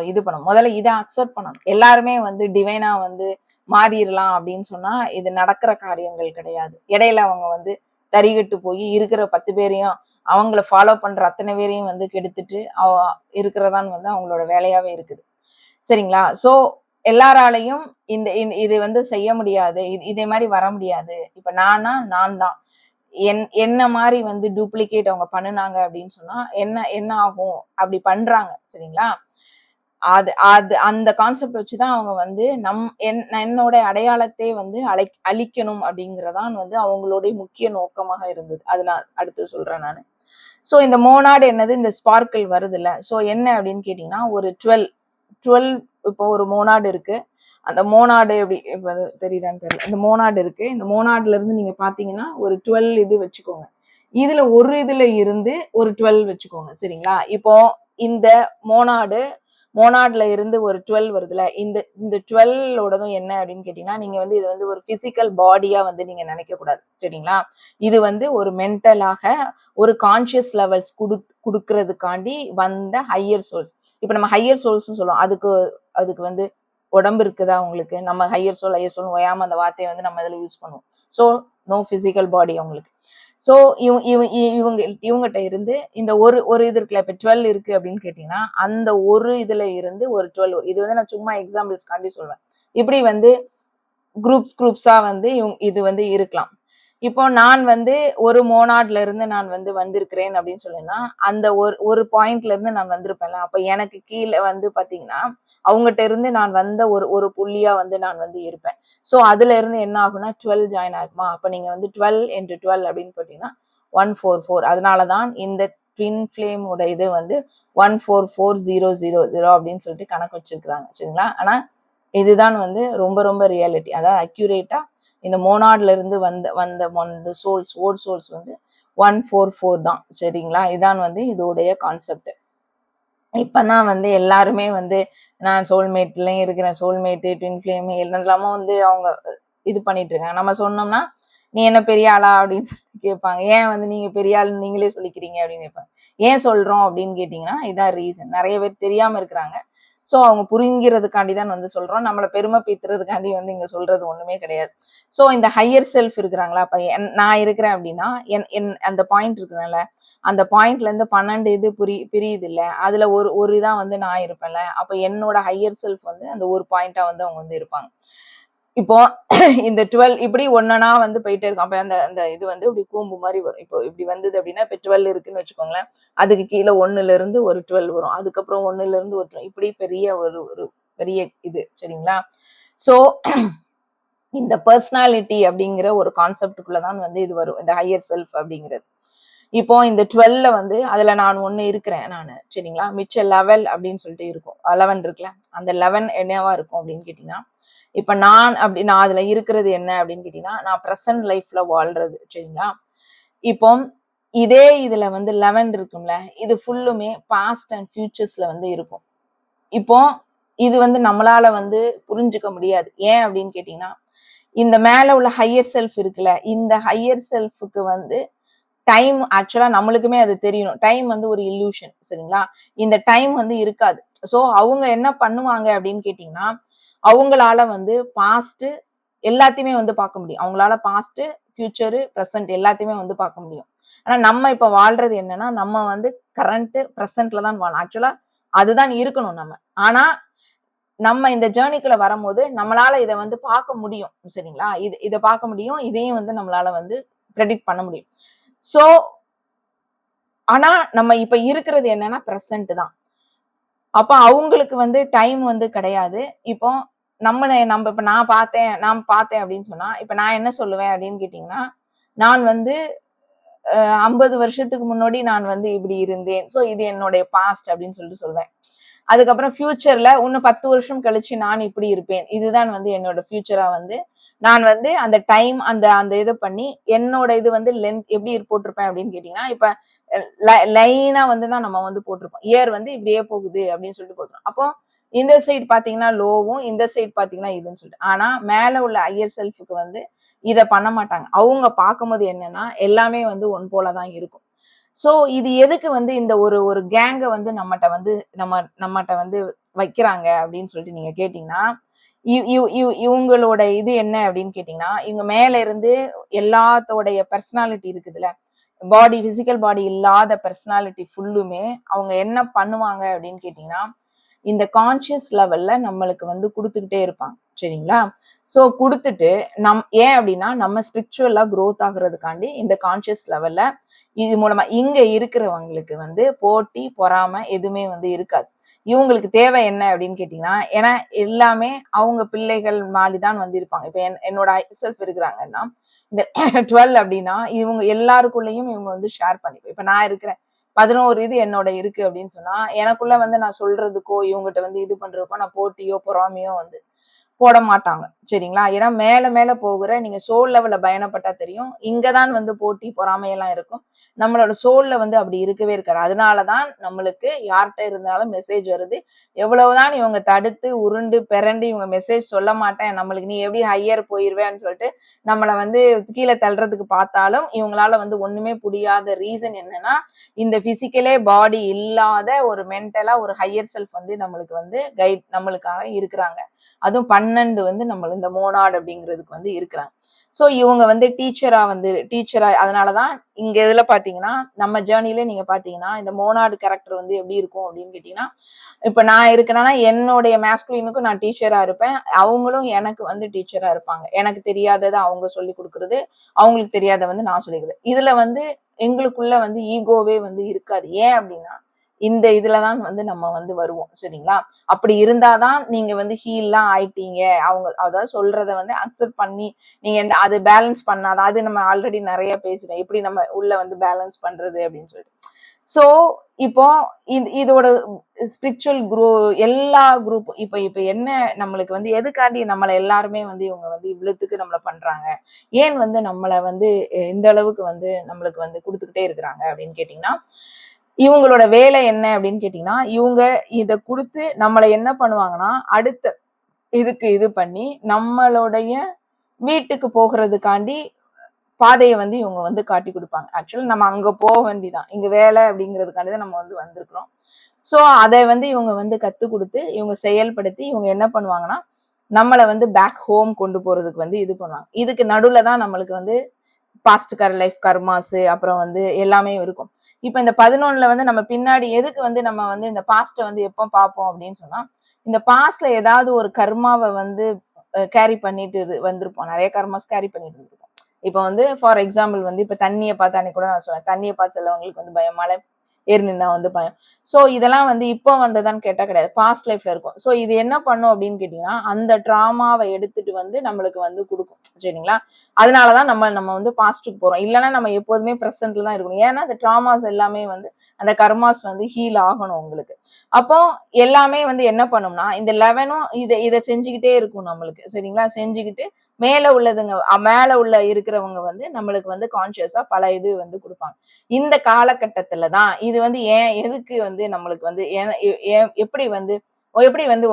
இது பண்ணணும். முதல்ல இதை அக்செப்ட் பண்ணணும். எல்லாருமே வந்து டிவைனா வந்து மாறிடலாம் அப்படின்னு சொன்னா இது நடக்கிற காரியங்கள் கிடையாது. இடையில அவங்க வந்து தறிகட்டு போய் இருக்கிற 10 பேரையும் அவங்கள ஃபாலோ பண்ற அத்தனை பேரையும் வந்து கெடுத்துட்டு இருக்கிறதான் வந்து அவங்களோட வேலையாவே இருக்குது சரிங்களா? சோ எல்லாராலையும் இது வந்து செய்ய முடியாது, இதே மாதிரி வர முடியாது. இப்ப நான் தான் என்ன மாதிரி வந்து டூப்ளிகேட் அவங்க பண்ணுனாங்க அப்படின்னு சொன்னா என்ன ஆகும், அப்படி பண்றாங்க சரிங்களா? அது அது அந்த கான்செப்ட் வச்சுதான் அவங்க வந்து என்னோட அடையாளத்தை வந்து அழிக்கணும் அப்படிங்கறதான் வந்து அவங்களுடைய முக்கிய நோக்கமாக இருந்தது. அது நான் அடுத்து சொல்றேன் நானு. சோ இந்த மோனாடு என்னது, இந்த ஸ்பார்க்கிள் வருது இல்ல, சோ என்ன அப்படின்னு கேட்டீங்கன்னா ஒரு 12 இப்போ ஒரு மோனாடு இருக்கு. அந்த மோனாடு எப்படி இப்ப தெரியுதான்னு தெரியல. இந்த மோனாடு இருக்கு. இந்த மோனாடுல இருந்து நீங்க பாத்தீங்கன்னா ஒரு 12 இது வச்சுக்கோங்க. இதுல ஒரு இதுல இருந்து ஒரு 12 வச்சுக்கோங்க சரிங்களா? இப்போ இந்த மோனாட்ல இருந்து ஒரு 12 வருதுல, இந்த இந்த 12ஓடதும் என்ன அப்படின்னு கேட்டீங்கன்னா, நீங்க வந்து இது வந்து ஒரு பிசிக்கல் பாடியா வந்து நீங்க நினைக்க கூடாது. சரிங்களா? இது வந்து ஒரு மென்டலாக ஒரு கான்ஷியஸ் லெவல்ஸ் குடுக்கறதுக்காண்டி வந்த ஹையர் சோல்ஸ். இப்ப நம்ம ஹையர் சோல்ஸ்னு சொல்லுவோம். அதுக்கு அதுக்கு வந்து உடம்பு இருக்குதா உங்களுக்கு? நம்ம ஹையர் சோல் ஓயாம அந்த வார்த்தையை வந்து நம்ம இதுல யூஸ் பண்ணுவோம். ஸோ நோ பிசிக்கல் பாடி அவங்களுக்கு. ஸோ இவங்ககிட்ட இருந்து இந்த ஒரு ஒரு இது இருக்குல்ல, இப்ப 12 இருக்கு அப்படின்னு கேட்டீங்கன்னா, அந்த ஒரு இதுல இருந்து ஒரு 12 இது வந்து நான் சும்மா எக்ஸாம்பிள்ஸ்காண்டி சொல்வேன். இப்படி வந்து குரூப்ஸா வந்து இது வந்து இருக்கலாம். இப்போ நான் வந்து ஒரு மோனாட்ல இருந்து நான் வந்து வந்திருக்கிறேன் அப்படின்னு சொல்லுன்னா, அந்த ஒரு ஒரு பாயிண்ட்ல இருந்து நான் வந்திருப்பேன்ல, அப்ப எனக்கு கீழ வந்து பாத்தீங்கன்னா, அவங்ககிட்ட இருந்து நான் வந்த ஒரு ஒரு புள்ளியா வந்து நான் வந்து இருப்பேன். ஸோ அதுல இருந்து என்ன ஆகும்னா 12 ஜாயின் ஆகுமா? அப்ப நீங்க வந்து 12 into 12 அப்படின்னு போட்டீங்கன்னா 144. அதனாலதான் இந்த ட்வின் ஃபிளேம் உட இது வந்து 144000 அப்படின்னு சொல்லிட்டு கணக்கு வச்சிருக்காங்க. சரிங்களா? ஆனா இதுதான் வந்து ரொம்ப ரொம்ப ரியாலிட்டி. அதாவது அக்யூரேட்டா இந்த மோனாட்ல இருந்து வந்த வந்த சோல்ஸ் வந்து 144 தான். சரிங்களா? இதான் வந்து இதோடைய கான்செப்ட். இப்பதான் வந்து எல்லாருமே வந்து நான் சோல்மேட்லயும் இருக்கிறேன், சோல்மேட்டு ட்வின் ஃபிளேம் எல்லாமோ வந்து அவங்க இது பண்ணிட்டு இருக்காங்க. நம்ம சொன்னோம்னா நீ என்ன பெரிய ஆளா அப்படின்னு சொல்லி கேட்பாங்க. ஏன் வந்து நீங்க பெரிய ஆள் நீங்களே சொல்லிக்கிறீங்க அப்படின்னு கேட்பாங்க. ஏன் சொல்றோம் அப்படின்னு கேட்டீங்கன்னா இதான் ரீசன். நிறைய பேர் தெரியாம இருக்கிறாங்க. ஸோ அவங்க புரிங்கிறதுக்காண்டி தான் வந்து சொல்றோம். நம்மளை பெருமை பீத்துறதுக்காண்டி வந்து இங்க சொல்றது ஒண்ணுமே கிடையாது. ஸோ இந்த ஹையர் செல்ஃப் இருக்கிறாங்களா, அப்ப நான் இருக்கிறேன் அப்படின்னா அந்த பாயிண்ட் இருக்கிறேன்ல, அந்த பாயிண்ட்ல இருந்து 12 இது பிரியுது இல்ல, அதுல ஒரு ஒரு இதா வந்து நான் இருப்பேன்ல, அப்ப என்னோட ஹையர் செல்ஃப் வந்து அந்த ஒரு பாயிண்டா வந்து அவங்க வந்து இருப்பாங்க. இப்போ இந்த 12 இப்படி ஒன்னொன்னா வந்து போயிட்டே இருக்கும். அப்ப அந்த அந்த இது வந்து இப்படி கூம்பு மாதிரி வரும். இப்போ இப்படி வந்தது அப்படின்னா இப்ப 12 இருக்குன்னு வச்சுக்கோங்களேன். அதுக்கு கீழே 1ல இருந்து ஒரு 12 வரும். அதுக்கப்புறம் 1ல இருந்து ஒரு 12 இப்படி பெரிய ஒரு ஒரு பெரிய இது. சரிங்களா? சோ இந்த பர்சனாலிட்டி அப்படிங்கிற ஒரு கான்செப்டுக்குள்ளதான் வந்து இது வரும். இந்த ஹையர் செல்ஃப் அப்படிங்கிறது. இப்போ இந்த 12ல வந்து அதுல நான் ஒண்ணு இருக்கிறேன் நானு. சரிங்களா? மிச்ச 11 அப்படின்னு சொல்லிட்டு இருக்கும். 11 இருக்குல்ல, அந்த 11 என்னவா இருக்கும் அப்படின்னு கேட்டீங்கன்னா, இப்ப நான் அதுல இருக்கிறது என்ன அப்படின்னு கேட்டீங்கன்னா, நான் பிரசன்ட் லைஃப்ல வாழ்றது. சரிங்களா? இப்போ இதே இதுல வந்து 11 இருக்கும்ல, இது ஃபுல்லுமே பாஸ்ட் அண்ட் ஃபியூச்சர்ஸ்ல வந்து இருக்கும். இப்போ இது வந்து நம்மளால வந்து புரிஞ்சுக்க முடியாது. ஏன் அப்படின்னு கேட்டீங்கன்னா, இந்த மேல உள்ள ஹையர் செல்ஃப் இருக்குல்ல, இந்த ஹையர் செல்ஃப்க்கு வந்து டைம் ஆக்சுவலா நம்மளுக்குமே அது தெரியணும். டைம் வந்து ஒரு இல்லூஷன். சரிங்களா? இந்த டைம் வந்து இருக்காது. சோ அவங்க என்ன பண்ணுவாங்க அப்படின்னு கேட்டீங்கன்னா, அவங்களால வந்து பாஸ்ட் எல்லாத்தையுமே வந்து பார்க்க முடியும். அவங்களால பாஸ்ட், ஃபியூச்சர், பிரசன்ட் எல்லாத்தையுமே வந்து பார்க்க முடியும். ஆனா நம்ம இப்ப வாழ்றது என்னன்னா, நம்ம வந்து கரண்ட், பிரசன்ட்ல தான் வாழணும். ஆக்சுவலா அதுதான் இருக்கணும் நம்ம. ஆனா நம்ம இந்த ஜேர்னிக்குள்ள வரும்போது நம்மளால இத வந்து பார்க்க முடியும். சரிங்களா? இத பார்க்க முடியும். இதையும் வந்து நம்மளால வந்து பிரெடிக்ட் பண்ண முடியும். சோ ஆனா நம்ம இப்ப இருக்கிறது என்னன்னா பிரசன்ட் தான். அப்ப அவங்களுக்கு வந்து டைம் வந்து கிடையாது. இப்போ நம்ம இப்ப நான் பார்த்தேன் அப்படின்னு சொன்னா, இப்ப நான் என்ன சொல்லுவேன் அப்படின்னு கேட்டீங்கன்னா, நான் வந்து 50 வருஷத்துக்கு முன்னாடி நான் வந்து இப்படி இருந்தேன். சோ இது என்னுடைய பாஸ்ட் அப்படின்னு சொல்லிட்டு சொல்வேன். அதுக்கப்புறம் ஃபியூச்சர்ல இன்னும் 10 வருஷம் கழிச்சு நான் இப்படி இருப்பேன். இதுதான் வந்து என்னோட ஃபியூச்சரா வந்து நான் வந்து அந்த டைம் அந்த அந்த இது பண்ணி என்னோட இது வந்து லென்த் எப்படி போட்டிருப்பேன் அப்படின்னு கேட்டீங்கன்னா, இப்ப லைனா வந்து தான் நம்ம வந்து போட்டிருப்போம். இயர் வந்து இப்படியே போகுது அப்படின்னு சொல்லிட்டு போட்டுரும். அப்போ இந்த சைடு பாத்தீங்கன்னா லோவும், இந்த சைடு பாத்தீங்கன்னா இதுன்னு சொல்லிட்டு. ஆனா மேல உள்ள ஹையர் செல்ஃபுக்கு வந்து இத பண்ண மாட்டாங்க. அவங்க பார்க்கும்போது என்னன்னா எல்லாமே வந்து ஒன் போலதான் இருக்கும். சோ இது எதுக்கு வந்து இந்த ஒரு ஒரு கேங்க வந்து நம்மகிட்ட வந்து வைக்கிறாங்க அப்படின்னு சொல்லிட்டு நீங்க கேட்டீங்கன்னா, இவங்களோட இது என்ன அப்படின்னு கேட்டீங்கன்னா, இவங்க மேல இருந்து எல்லாத்தோடைய பர்சனாலிட்டி இருக்குதுல்ல, பிசிக்கல் பாடி இல்லாத பர்சனாலிட்டி ஃபுல்லுமே அவங்க என்ன பண்ணுவாங்க அப்படின்னு கேட்டீங்கன்னா, இந்த கான்சியஸ் லெவல்ல நம்மளுக்கு வந்து கொடுத்துக்கிட்டே இருப்பாங்க. சரிங்களா? சோ கொடுத்துட்டு ஏன் அப்படின்னா நம்ம ஸ்பிரிச்சுவலா growth ஆகுறதுக்காண்டி இந்த கான்சியஸ் லெவல்ல இது மூலமா இங்க இருக்கிறவங்களுக்கு வந்து போட்டி, பொறாமை எதுவுமே வந்து இருக்காது. இவங்களுக்கு தேவை என்ன அப்படின்னு கேட்டீங்கன்னா, ஏன்னா எல்லாமே அவங்க பிள்ளைகள் மாதிரிதான் வந்து இருப்பாங்க. இப்ப என்னோட செல்ஃப் இருக்கிறாங்கன்னா, இந்த 12 அப்படின்னா இவங்க எல்லாருக்குள்ளயும் இவங்க வந்து ஷேர் பண்ணிப்போம். இப்ப நான் இருக்கிறேன். 11 இது என்னோட இருக்கு அப்படின்னு சொன்னா, எனக்குள்ள வந்து நான் சொல்றதுக்கோ, இவங்ககிட்ட வந்து இது பண்றதுக்கோ நான் போட்டியோ, பொறாமையோ வந்து போட மாட்டாங்க. சரிங்களா? ஏன்னா மேல மேல போகுற நீங்க சோல் லெவல்ல பயணப்பட்டா தெரியும். இங்கதான் வந்து போட்டி, பொறாமையெல்லாம் இருக்கும். நம்மளோட சோல்ல வந்து அப்படி இருக்கவே இருக்காது. அதனாலதான் நம்மளுக்கு யார்ட்ட இருந்தாலும் மெசேஜ் வருது. எவ்வளவுதான் இவங்க தடுத்து, உருண்டு, பெரண்டு இவங்க மெசேஜ் சொல்ல மாட்டேன், நம்மளுக்கு நீ எப்படி ஹையர் போயிருவேன்னு சொல்லிட்டு நம்மள வந்து கீழ தள்றதுக்கு பார்த்தாலும், இவங்களால வந்து ஒண்ணுமே புரியாத ரீசன் என்னன்னா, இந்த பிசிக்கலே பாடி இல்லாத ஒரு மென்டலா ஒரு ஹையர் செல்ஃப் வந்து நம்மளுக்கு வந்து கைட் நம்மளுக்காக இருக்கிறாங்க. அதுவும் 12 வந்து நம்ம இந்த மோனாட் அப்படிங்கிறதுக்கு வந்து இருக்கிறாங்க. ஸோ இவங்க வந்து டீச்சரா அதனாலதான் இங்க இதுல பாத்தீங்கன்னா நம்ம ஜேர்னிலே நீங்க பாத்தீங்கன்னா இந்த மோனாடு கேரக்டர் வந்து எப்படி இருக்கும் அப்படின்னு கேட்டீங்கன்னா, இப்ப நான் இருக்கிறேன்னா என்னுடைய மேஸ்குலினுக்கும் நான் டீச்சரா இருப்பேன். அவங்களும் எனக்கு வந்து டீச்சரா இருப்பாங்க. எனக்கு தெரியாததை அவங்க சொல்லி கொடுக்கறது, அவங்களுக்கு தெரியாத வந்து நான் சொல்லிக்கிறது. இதுல வந்து எங்களுக்குள்ள வந்து ஈகோவே வந்து இருக்காது. ஏன் அப்படின்னா இந்த இதுலதான் வந்து நம்ம வந்து வருவோம். சரிங்களா? அப்படி இருந்தாதான் நீங்க வந்து ஹீல்லாம் ஆயிட்டீங்க. அவங்க அதாவது சொல்றத வந்து அக்செப்ட் பண்ணி நீங்க அது பேலன்ஸ் பண்ணாதான் அது நம்ம ஆல்ரெடி நிறைய பேசுறோம். எப்படி நம்ம உள்ள வந்து பேலன்ஸ் பண்றது அப்படின்னு சொல்லிட்டு. சோ இப்போ இதோட ஸ்பிரிச்சுவல் எல்லா குரூப் இப்ப என்ன நம்மளுக்கு வந்து எதுக்காண்டி நம்மள எல்லாருமே வந்து இவங்க வந்து இவ்வளவுத்துக்கு நம்மள பண்றாங்க, ஏன் வந்து நம்மள வந்து இந்த அளவுக்கு வந்து நம்மளுக்கு வந்து கொடுத்துக்கிட்டே இருக்கிறாங்க அப்படின்னு கேட்டீங்கன்னா, இவங்களோட வேலை என்ன அப்படின்னு கேட்டீங்கன்னா, இவங்க இத கொடுத்து நம்மள என்ன பண்ணுவாங்கன்னா அடுத்த இதுக்கு இது பண்ணி நம்மளுடைய வீட்டுக்கு போகிறதுக்காண்டி பாதையை வந்து இவங்க வந்து காட்டி கொடுப்பாங்க. ஆக்சுவலி நம்ம அங்க போக வேண்டிதான், இங்க வேலை அப்படிங்கிறதுக்காண்டி தான் நம்ம வந்து வந்திருக்கிறோம். சோ அதை வந்து இவங்க வந்து கத்து கொடுத்து இவங்க செயல்படுத்தி இவங்க என்ன பண்ணுவாங்கன்னா நம்மளை வந்து பேக் ஹோம் கொண்டு போறதுக்கு வந்து இது பண்ணுவாங்க. இதுக்கு நடுவுல தான் நம்மளுக்கு வந்து பாஸ்ட் லைஃப் கர்மாஸ் அப்புறம் வந்து எல்லாமே இருக்கும். இப்ப இந்த 11ல வந்து நம்ம பின்னாடி எதுக்கு வந்து நம்ம வந்து இந்த பாஸ்ட வந்து எப்போ பார்ப்போம் அப்படின்னு சொன்னா, இந்த பாஸ்ட்ல ஏதாவது ஒரு கர்மாவை வந்து கேரி பண்ணிட்டு வந்திருப்போம். நிறைய கர்மாஸ் கேரி பண்ணிட்டு இருப்போம். இப்ப வந்து ஃபார் எக்ஸாம்பிள் வந்து இப்ப தண்ணியை பார்த்து அன்னைக்கு கூட நான் சொன்னேன், தண்ணியை பார்த்து சிலவங்களுக்கு வந்து பயம், மழை ஏறி நின்னா வந்து பயம். சோ இதெல்லாம் வந்து இப்போ வந்ததான்னு கேட்டா கிடையாது, பாஸ்ட் லைஃப்ல இருக்கும். சோ இது என்ன பண்ணும் அப்படின்னு கேட்டீங்கன்னா அந்த டிராமாவை எடுத்துட்டு வந்து நம்மளுக்கு வந்து கொடுக்கும். சரிங்களா? அதனாலதான் நம்ம நம்ம வந்து பாஸ்டுக்கு போறோம். இல்லைன்னா நம்ம எப்போதுமே பிரசன்ட்ல தான் இருக்கணும். ஏன்னா அந்த டிராமாஸ் எல்லாமே வந்து அந்த கர்மாஸ் வந்து ஹீல் ஆகணும் உங்களுக்கு. அப்போ எல்லாமே வந்து என்ன பண்ணும்னா இந்த 11ம் இதை செஞ்சுக்கிட்டே இருக்கும் நம்மளுக்கு. சரிங்களா? செஞ்சுக்கிட்டு மேல உள்ளதுங்க மேல உள்ள இருக்கிறவங்க வந்து நம்மளுக்கு வந்து கான்சியஸா பல இது வந்து கொடுப்பாங்க. இந்த காலகட்டத்துல தான் இது வந்து ஏன் எதுக்கு வந்து நம்மளுக்கு வந்து எப்படி வந்து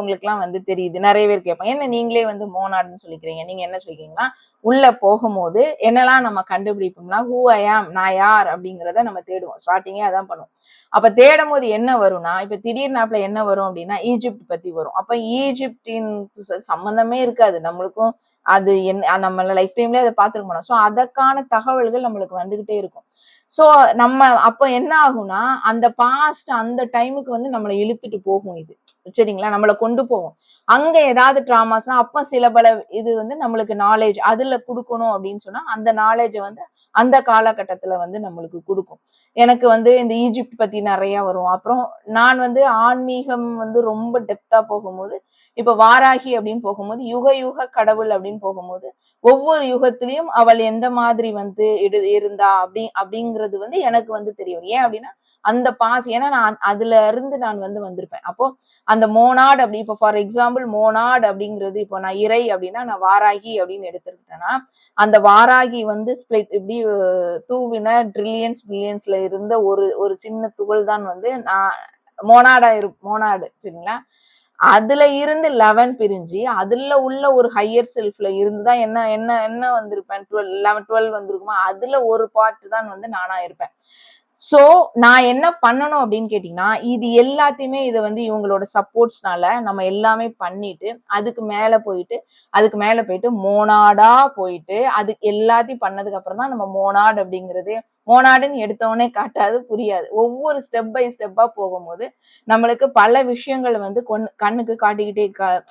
உங்களுக்கு எல்லாம் வந்து தெரியுது? நிறைய பேர் கேட்பாங்க, என்ன நீங்களே வந்து மோனாடுன்னு சொல்லிக்கிறீங்க, நீங்க என்ன சொல்லிக்கிறீங்கன்னா உள்ள போகும்போது என்னெல்லாம் நம்ம கண்டுபிடிப்போம்னா ஹூ ஐ ஆம், நான் யார் அப்படிங்கிறத நம்ம தேடுவோம். ஸ்டார்டிங்கே அதான் பண்ணுவோம். அப்ப தேடும் போது என்ன வரும்னா இப்ப திடீர்னாப்புல என்ன வரும் அப்படின்னா ஈஜிப்ட் பத்தி வரும். அப்ப ஈஜிப்டின் சம்பந்தமே இருக்காது நம்மளுக்கும். அது என்ன நம்ம லைஃப் டைம்ல அதை பார்த்துருக்க மாட்டோம். ஸோ அதற்கான தகவல்கள் நம்மளுக்கு வந்துகிட்டே இருக்கும். சோ நம்ம அப்ப என்ன ஆகும்னா அந்த பாஸ்ட் அந்த டைமுக்கு வந்து நம்மளை இழுத்துட்டு போகும் இது. சரிங்களா? நம்மளை கொண்டு போகும். அங்க ஏதாவது டிராமாஸ்னா அப்ப சில பல இது வந்து நம்மளுக்கு நாலேஜ் அதுல கொடுக்கணும் அப்படின்னு சொன்னா அந்த நாலேஜை வந்து அந்த காலகட்டத்துல வந்து நம்மளுக்கு கொடுக்கும். எனக்கு வந்து இந்த ஈஜிப்ட் பத்தி நிறைய வரும். அப்புறம் நான் வந்து ஆன்மீகம் வந்து ரொம்ப டெப்தா போகும்போது இப்ப வாராகி அப்படின்னு போகும்போது யுக யுக கடவுள் அப்படின்னு போகும்போது ஒவ்வொரு யுகத்திலையும் அவள் எந்த மாதிரி வந்து இருந்தா அப்படிங்கிறது வந்து எனக்கு வந்து தெரியும். ஏன் அப்படின்னா அந்த ஏன்னா நான் அதுல இருந்து நான் வந்து வந்திருப்பேன். அப்போ அந்த மோனாட் அப்படி இப்போ ஃபார் எக்ஸாம்பிள் மோனாட் அப்படிங்கிறது இப்போ நான் இறை அப்படின்னா நான் வாராகி அப்படின்னு எடுத்துக்கிட்டேன்னா அந்த வாராகி வந்து ஸ்பிளிட் இப்படி தூவின ட்ரில்லியன்ஸ் பில்லியன்ஸ்ல இருந்த ஒரு ஒரு சின்ன துகள் தான் வந்து நான் மோனாடு. சரிங்களா? அதுல இருந்து 11 பிரிஞ்சு அதுல உள்ள ஒரு ஹையர் செல்ஃப்ல இருந்துதான் என்ன என்ன என்ன வந்திருப்பேன் 12 வந்திருக்குமா அதுல ஒரு பார்ட் தான் வந்து நானா இருப்பேன். சோ நான் என்ன பண்ணணும் அப்படின்னு கேட்டீங்கன்னா இது எல்லாத்தையுமே இதை வந்து இவங்களோட சப்போர்ட்ஸ்னால நம்ம எல்லாமே பண்ணிட்டு அதுக்கு மேல போயிட்டு மோனாடா போயிட்டு அது எல்லாத்தையும் பண்ணதுக்கு அப்புறம் தான் நம்ம மோனாட் அப்படிங்கிறது மோனாடுன்னு எடுத்தவொடனே காட்டாது, புரியாது. ஒவ்வொரு ஸ்டெப் பை ஸ்டெப்பா போகும்போது நம்மளுக்கு பல விஷயங்கள் வந்து கண்ணுக்கு காட்டிக்கிட்டே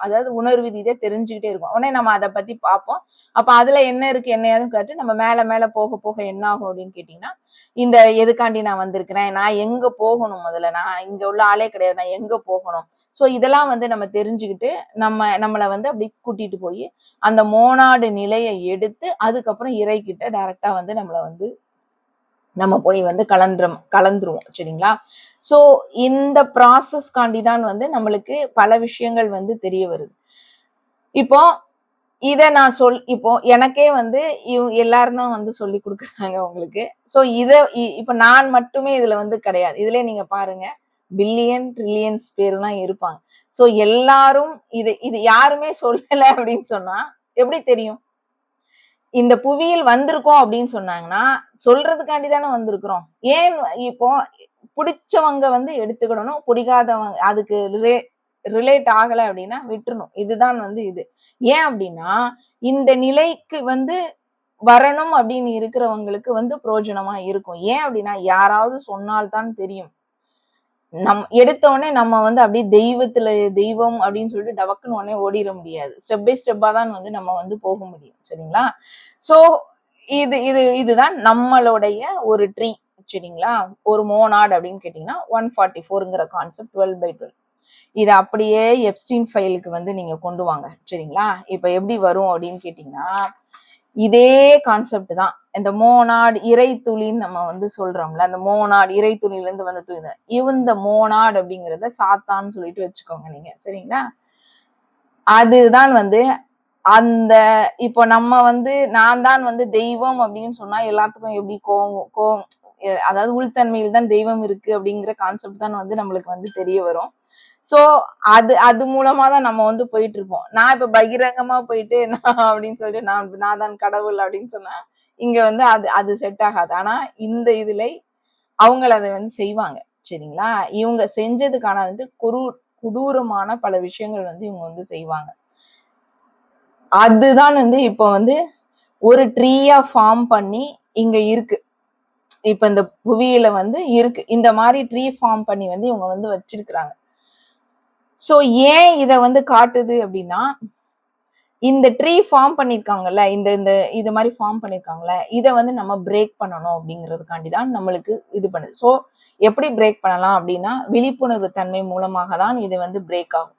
அதாவது உணர்வு ரீதியா தெரிஞ்சுக்கிட்டே இருக்கும். உடனே நம்ம அதை பத்தி பார்ப்போம். அப்ப அதுல என்ன இருக்கு என்ன ஏதுன்னு காட்டு நம்ம மேல மேல போக போக என்ன ஆகும் அப்படின்னு கேட்டீங்கன்னா இந்த எதுக்காண்டி நான் வந்திருக்கிறேன், நான் எங்க போகணும், முதல்ல நான் இங்க உள்ள ஆளே கிடையாது, நான் எங்க போகணும். சோ இதெல்லாம் வந்து நம்ம தெரிஞ்சுக்கிட்டு நம்மளை வந்து அப்படி கூட்டிட்டு போய் அந்த மோனாடு நிலையை எடுத்து அதுக்கப்புறம் இறைக்கிட்ட டைரக்டா வந்து நம்மளை வந்து நம்ம போய் வந்து கலந்துருவோம். சரிங்களா? சோ இந்த ப்ராசஸ் காண்டிதான் வந்து நம்மளுக்கு பல விஷயங்கள் வந்து தெரிய வருது. இப்போ இத நான் இப்போ எனக்கே வந்து எல்லாரும் தான் வந்து சொல்லிக் குடுக்குறாங்க உங்களுக்கு. சோ இப்ப நான் மட்டுமே இதுல வந்து கிடையாது. இதுலயே நீங்க பாருங்க. பில்லியன், ட்ரில்லியன்ஸ் பேர்லாம் இருப்பாங்க. சோ எல்லாரும் இது இது யாருமே சொல்லல அப்படின்னு சொன்னா எப்படி தெரியும்? இந்த புவியில் வந்திருக்கோம் அப்படின்னு சொன்னாங்கன்னா, சொல்றதுக்காண்டி தானே வந்திருக்கிறோம். ஏன் இப்போ புடிச்சவங்க வந்து எடுத்துக்கிடணும். புடிக்காதவங்க அதுக்கு ரிலேட் ஆகல அப்படின்னா விட்டுறணும். இதுதான் வந்து இது. ஏன் அப்படின்னா, இந்த நிலைக்கு வந்து வரணும் அப்படின்னு இருக்கிறவங்களுக்கு வந்து பிரயோஜனமா இருக்கும். ஏன் அப்படின்னா, யாராவது சொன்னால் தான் தெரியும். எடுத்த உடனே நம்ம வந்து அப்படியே தெய்வம் அப்படின்னு சொல்லிட்டு டபக்குன்னு உடனே ஓடிட முடியாது. ஸ்டெப் பை ஸ்டெப்பா தான் வந்து நம்ம வந்து போக முடியும். சரிங்களா? சோ இதுதான் நம்மளுடைய ஒரு ட்ரீ. சரிங்களா? ஒரு மோனாட் அப்படின்னு கேட்டீங்கன்னா 144ங்கிற கான்செப்ட் 12/12. இத அப்படியே எப்ஸ்டீன் ஃபைலுக்கு வந்து நீங்க கொண்டு வாங்க. சரிங்களா? இப்ப எப்படி வரும் அப்படின்னு கேட்டீங்கன்னா, இதே கான்செப்ட் தான். இந்த மோனாட் இறை துளின்னு நம்ம வந்து சொல்றோம்ல. அந்த மோனாட் இறை துளியில இருந்து வந்த துளி. இந்த மோனாட் அப்படிங்கறத சாத்தான்னு சொல்லிட்டு வச்சுக்கோங்க நீங்க. சரிங்களா? அதுதான் வந்து அந்த இப்போ நம்ம வந்து நான் தான் வந்து தெய்வம் அப்படின்னு சொன்னா எல்லாத்துக்கும் எப்படி கோவம் அதாவது உள்தன்மையில் தான் தெய்வம் இருக்கு அப்படிங்கிற கான்செப்ட் தான் வந்து நம்மளுக்கு வந்து தெரிய வரும். சோ அது மூலமா தான் நம்ம வந்து போயிட்டு இருப்போம். நான் இப்ப பகிரங்கமா போயிட்டு நான் அப்படின்னு சொல்லிட்டு நான் தான் கடவுள் அப்படின்னு சொன்னா இங்க வந்து அது அது செட் ஆகாது. ஆனா இந்த இதுல அவங்க அதை வந்து செய்வாங்க. சரிங்களா? இவங்க செஞ்சதுக்கான வந்து கொடூரமான பல விஷயங்கள் வந்து இவங்க வந்து செய்வாங்க. அதுதான் வந்து இப்போ வந்து ஒரு ட்ரீயா ஃபார்ம் பண்ணி இங்க இருக்கு. இப்ப இந்த புவியில வந்து இருக்கு. இந்த மாதிரி ட்ரீ ஃபார்ம் பண்ணி வந்து இவங்க வந்து வச்சிருக்கிறாங்க. சோ ஏன் இத வந்து காட்டுது அப்படின்னா, இந்த ட்ரீ ஃபார்ம் பண்ணிருக்காங்கல்ல, இந்த இந்த இது மாதிரி ஃபார்ம் பண்ணிருக்காங்கல்ல, இத வந்து நம்ம பிரேக் பண்ணணும் அப்படிங்கிறதுக்காண்டி தான் நம்மளுக்கு இது பண்ணுது. சோ எப்படி பிரேக் பண்ணலாம் அப்படின்னா, விழிப்புணர்வு தன்மை மூலமாக தான் இது வந்து பிரேக் ஆகும்.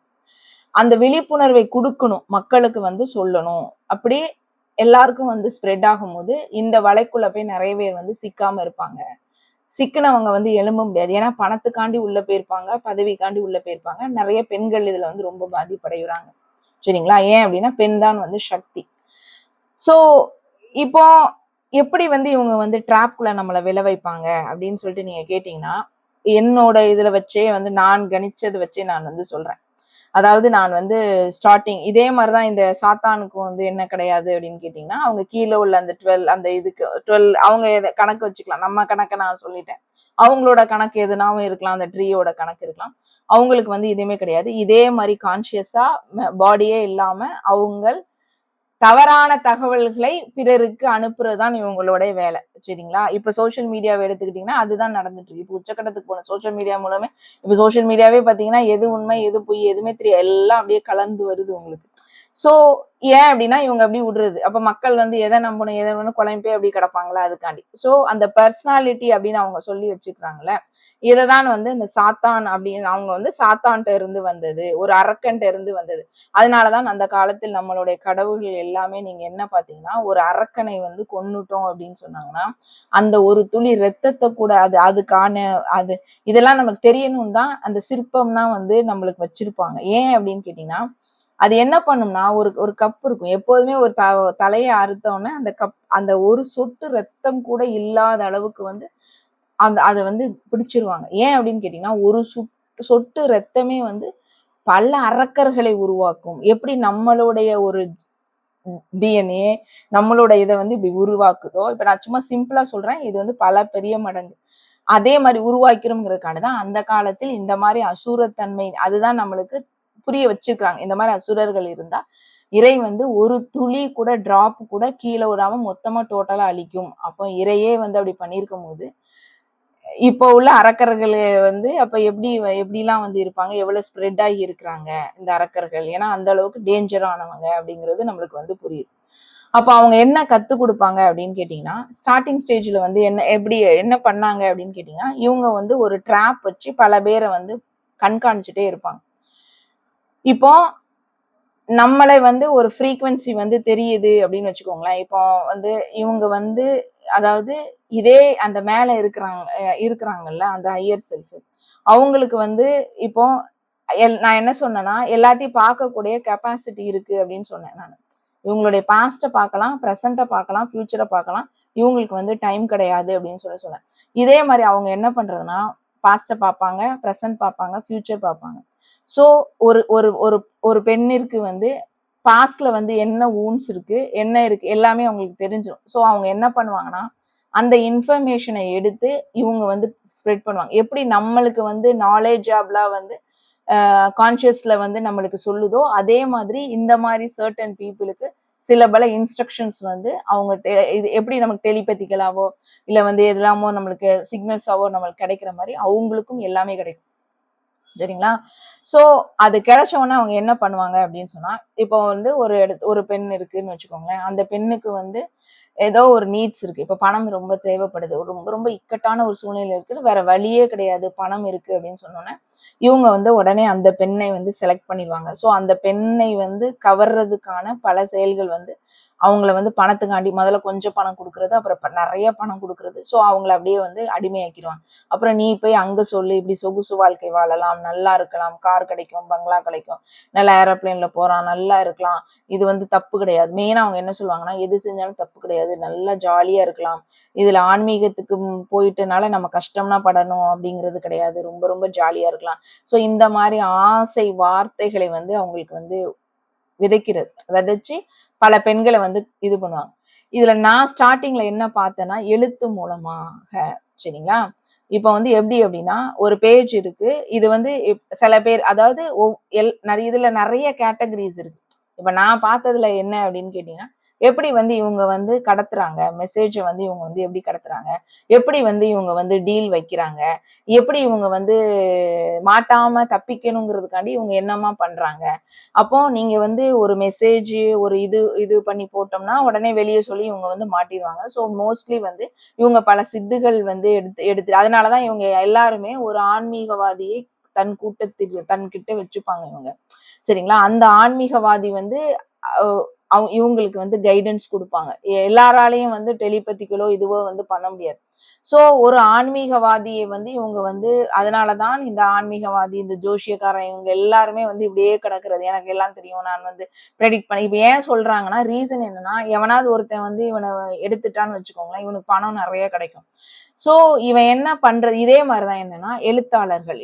அந்த விழிப்புணர்வை கொடுக்கணும். மக்களுக்கு வந்து சொல்லணும். அப்படி எல்லாருக்கும் வந்து ஸ்ப்ரெட் ஆகும்போது, இந்த வலைக்குள்ள போய் நிறைய பேர் வந்து சிக்காம இருப்பாங்க. சிக்கினவங்க வந்து எழும்ப முடியாது. ஏன்னா பணத்துக்காண்டி உள்ள போயிருப்பாங்க, பதவிக்காண்டி உள்ள போயிருப்பாங்க. நிறைய பெண்கள் இதுல வந்து ரொம்ப பாதிப்படைகிறாங்க. சரிங்களா? ஏன் அப்படின்னா பெண் தான் வந்து சக்தி. சோ இப்போ எப்படி வந்து இவங்க வந்து ட்ராப்குள்ள நம்மள விழ வைப்பாங்க அப்படின்னு சொல்லிட்டு நீங்க கேட்டீங்கன்னா, என்னோட இதுல வச்சே வந்து நான் கணிச்சது வச்சே நான் வந்து சொல்றேன். அதாவது நான் வந்து ஸ்டார்ட்டிங் இதே மாதிரிதான் இந்த சாத்தானுக்கும் வந்து என்ன கிடையாது அப்படின்னு கேட்டீங்கன்னா, அவங்க கீழே உள்ள அந்த 12 அந்த இதுக்கு 12 அவங்க கணக்கு வச்சுக்கலாம். நம்ம கணக்கை நான் சொல்லிட்டேன். அவங்களோட கணக்கு எதுனாவும் இருக்கலாம். அந்த ட்ரீயோட கணக்கு இருக்கலாம். அவங்களுக்கு வந்து எதுவுமே கிடையாது. இதே மாதிரி கான்சியஸா பாடியே இல்லாம அவங்க தவறான தகவல்களை பிறருக்கு அனுப்புறதுதான் இவங்களுடைய வேலை. சரிங்களா? இப்ப சோசியல் மீடியாவை எடுத்துக்கிட்டீங்கன்னா அதுதான் நடந்துட்டு இருக்கு. இப்ப உச்சக்கட்டத்துக்கு போன சோசியல் மீடியா மூலமே இப்ப சோசியல் மீடியாவே பாத்தீங்கன்னா எது உண்மை எது பொய் எதுவுமே தெரியாது. எல்லாம் அப்படியே கலந்து வருது உங்களுக்கு. சோ ஏன் அப்படின்னா இவங்க அப்படி விடுறது. அப்ப மக்கள் வந்து எதை நம்பணும் எதை வேணும் குழம்பி அப்படி கிடப்பாங்களா அதுக்காண்டி. சோ அந்த பர்சனாலிட்டி அப்படின்னு அவங்க சொல்லி வச்சுக்கிறாங்கல்ல, இததான் வந்து இந்த சாத்தான் அப்படின்னு அவங்க வந்து சாத்தான்ட்ட இருந்து வந்தது, ஒரு அரக்கன்ட்ட இருந்து வந்தது. அதனாலதான் அந்த காலத்தில் நம்மளுடைய கடவுள்கள் எல்லாமே நீங்க என்ன பாத்தீங்கன்னா, ஒரு அரக்கனை வந்து கொன்னுட்டோம் அப்படின்னு சொன்னாங்கன்னா, அந்த ஒரு துளி ரத்தத்தை கூட அதுக்கான அது இதெல்லாம் நமக்கு தெரியணும் தான் அந்த சிற்பம்னா வந்து நம்மளுக்கு வச்சிருப்பாங்க. ஏன் அப்படின்னு கேட்டீங்கன்னா, அது என்ன பண்ணும்னா ஒரு ஒரு கப் இருக்கும். எப்போதுமே ஒரு தலையை அறுத்தோன்னே அந்த ஒரு சொட்டு ரத்தம் கூட இல்லாத அளவுக்கு வந்து அத வந்து பிடிச்சிருவாங்க. ஏன் அப்படின்னு கேட்டீங்கன்னா, ஒரு சொட்டு ரத்தமே வந்து பல அரக்கர்களை உருவாக்கும். எப்படி நம்மளுடைய ஒரு டிஎன்ஏ நம்மளோட இத வந்து இப்படி உருவாக்குதோ, இப்ப நான் சும்மா சிம்பிளா சொல்றேன். இது வந்து பல பெரிய மடங்கு. அதே மாதிரி உருவாக்கிறோம்ங்கிறதுக்காக தான் அந்த காலத்தில் இந்த மாதிரி அசுரத்தன்மை அதுதான் நம்மளுக்கு புரிய வச்சிருக்காங்க. இந்த மாதிரி அசுரர்கள் இருந்தா இறை வந்து ஒரு துளி கூட டிராப் கூட கீழே விடாம மொத்தமா டோட்டலா அழிக்கும். அப்போ இறையே வந்து அப்படி பண்ணியிருக்கும் போது இப்போ உள்ள அரக்கர்கள் வந்து அப்ப எப்படிலாம் வந்து இருப்பாங்க எவ்வளவு ஸ்ப்ரெட் ஆகி இருக்கிறாங்க இந்த அரக்கர்கள் ஏன்னா அந்த அளவுக்கு டேஞ்சரானவங்க அப்படிங்கிறது நம்மளுக்கு வந்து புரியுது. அப்ப அவங்க என்ன கத்து கொடுப்பாங்க அப்படின்னு கேட்டீங்கன்னா ஸ்டார்டிங் ஸ்டேஜ்ல வந்து என்ன பண்ணாங்க அப்படின்னு கேட்டீங்கன்னா இவங்க வந்து ஒரு ட்ராப் வச்சு பல பேரை வந்து கண்காணிச்சுட்டே இருப்பாங்க. இப்போ நம்மளை வந்து ஒரு ஃப்ரீக்வன்சி வந்து தெரியுது அப்படின்னு வச்சுக்கோங்களேன். இப்போ வந்து இவங்க வந்து அதாவது இதே அந்த மேல இருக்கிறாங்கல்ல அந்த ஹையர் செல்ஃப் அவங்களுக்கு வந்து இப்போ நான் என்ன சொன்னேன்னா எல்லாத்தையும் பார்க்கக்கூடிய கெப்பாசிட்டி இருக்கு அப்படின்னு சொன்னேன் நான். இவங்களுடைய பாஸ்ட்டை பார்க்கலாம், ப்ரெசண்ட்டை பார்க்கலாம், ஃபியூச்சரை பார்க்கலாம். இவங்களுக்கு வந்து டைம் கிடையாது அப்படின்னு சொன்னேன். இதே மாதிரி அவங்க என்ன பண்றதுன்னா பாஸ்ட்டை பார்ப்பாங்க, ப்ரெசன்ட் பார்ப்பாங்க, ஃபியூச்சர் பார்ப்பாங்க. ஸோ ஒரு ஒரு ஒரு ஒரு பெண்ணிற்கு வந்து பாஸ்ட்ல வந்து என்ன வூண்ட்ஸ் இருக்கு, என்ன இருக்கு எல்லாமே அவங்களுக்கு தெரிஞ்சிடும். ஸோ அவங்க என்ன பண்ணுவாங்கன்னா அந்த இன்ஃபர்மேஷனை எடுத்து இவங்க வந்து ஸ்ப்ரெட் பண்ணுவாங்க. எப்படி நம்மளுக்கு வந்து நாலேஜபிளா வந்து கான்ஷியஸ்ல வந்து நம்மளுக்கு சொல்லுதோ அதே மாதிரி இந்த மாதிரி சர்டன் பீப்புளுக்கு சில பல இன்ஸ்ட்ரக்ஷன்ஸ் வந்து அவங்க இது எப்படி நமக்கு டெலிபதிக்கலாவோ இல்ல வந்து எதெல்லாமோ நம்மளுக்கு சிக்னல்ஸாவோ நம்மளுக்கு கிடைக்கிற மாதிரி அவங்களுக்கும் எல்லாமே கிடைக்கும். சரிங்களா? ஸோ அது கிடைச்ச உடனே அவங்க என்ன பண்ணுவாங்க அப்படின்னு சொன்னா, இப்போ வந்து ஒரு பெண் இருக்குன்னு வச்சுக்கோங்களேன். அந்த பெண்ணுக்கு வந்து ஏதோ ஒரு நீட்ஸ் இருக்கு. இப்ப பணம் ரொம்ப தேவைப்படுது. ரொம்ப ரொம்ப இக்கட்டான ஒரு சூழ்நிலை இருக்குது. வேற வழியே கிடையாது. பணம் இருக்கு அப்படின்னு சொன்னோனே, இவங்க வந்து உடனே அந்த பெண்ணை வந்து செலக்ட் பண்ணிருவாங்க. ஸோ அந்த பெண்ணை வந்து கவர்றதுக்கான பல செயல்கள் வந்து அவங்கள வந்து பணத்துக்காண்டி முதல்ல கொஞ்சம் பணம் குடுக்குறது, அப்புறம் நெறைய பணம் குடுக்குறது. ஸோ அவங்கள அப்படியே வந்து அடிமையாக்கிருவாங்க. அப்புறம் நீ போய் அங்க சொல்லு, இப்படி சொகுசு வாழ்க்கை வாழலாம், நல்லா இருக்கலாம், கார் கிடைக்கும், பங்களா கிடைக்கும், நல்லா ஏரோப்ளேன்ல போறான், நல்லா இருக்கலாம். இது வந்து தப்பு கிடையாது. மெயினா அவங்க என்ன சொல்லுவாங்கன்னா, எது செஞ்சாலும் தப்பு கிடையாது. நல்லா ஜாலியா இருக்கலாம். இதுல ஆன்மீகத்துக்கு போயிட்டனால நம்ம கஷ்டம்னா படணும் அப்படிங்கிறது கிடையாது. ரொம்ப ரொம்ப ஜாலியா இருக்கலாம். ஸோ இந்த மாரி ஆசை வார்த்தைகளை வந்து அவங்களுக்கு வந்து விதைக்கிறது. விதைச்சு பல பெண்கள வந்து இது பண்ணுவாங்க. இதுல நான் ஸ்டார்ட்டிங்ல என்ன பார்த்தேன்னா, எழுத்து மூலமாக சரிங்களா? இப்ப வந்து எப்படி அப்படின்னா, ஒரு பேஜ் இருக்கு. இது வந்து சில பேர் அதாவது இதுல நெறைய கேட்டகரீஸ் இருக்கு. இப்ப நான் பார்த்ததுல என்ன அப்படின்னு கேட்டீங்கன்னா, எப்படி வந்து இவங்க வந்து கடத்துறாங்க, மெசேஜ வந்து இவங்க வந்து எப்படி கடத்துறாங்க, எப்படி வந்து இவங்க வந்து டீல் வைக்கிறாங்க, எப்படி இவங்க வந்து மாட்டாம தப்பிக்கணுங்கிறதுக்காண்டி இவங்க என்னமா பண்றாங்க. அப்போ நீங்க வந்து ஒரு மெசேஜ் ஒரு இது இது பண்ணி போட்டோம்னா உடனே வெளியே சொல்லி இவங்க வந்து மாட்டிடுவாங்க. ஸோ மோஸ்ட்லி வந்து இவங்க பல சித்துகள் வந்து எடுத்து எடுத்து அதனாலதான் இவங்க எல்லாருமே ஒரு ஆன்மீகவாதியை தன்கிட்ட வச்சுப்பாங்க இவங்க. சரிங்களா? அந்த ஆன்மீகவாதி வந்து இவங்களுக்கு வந்து கைடன்ஸ் கொடுப்பாங்க. எல்லாராலையும் வந்து டெலிபதிக்கலோ இதுவோ வந்து பண்ண முடியாது. சோ ஒரு ஆன்மீகவாதியை வந்து இவங்க வந்து அதனாலதான் இந்த ஆன்மீகவாதி, இந்த ஜோசியக்காரன் இவங்க எல்லாருமே வந்து இப்படியே கிடக்குறது. எனக்கு எல்லாம் தெரியும். நான் வந்து ப்ரெடிக்ட் பண்ணி இப்ப ஏன் சொல்றாங்கன்னா, ரீசன் என்னன்னா, எவனாவது ஒருத்தன் வந்து இவனை எடுத்துட்டான்னு வச்சுக்கோங்களேன், இவனுக்கு பணம் நிறைய கிடைக்கும். சோ இவன் என்ன பண்றது? இதே மாதிரிதான் என்னன்னா,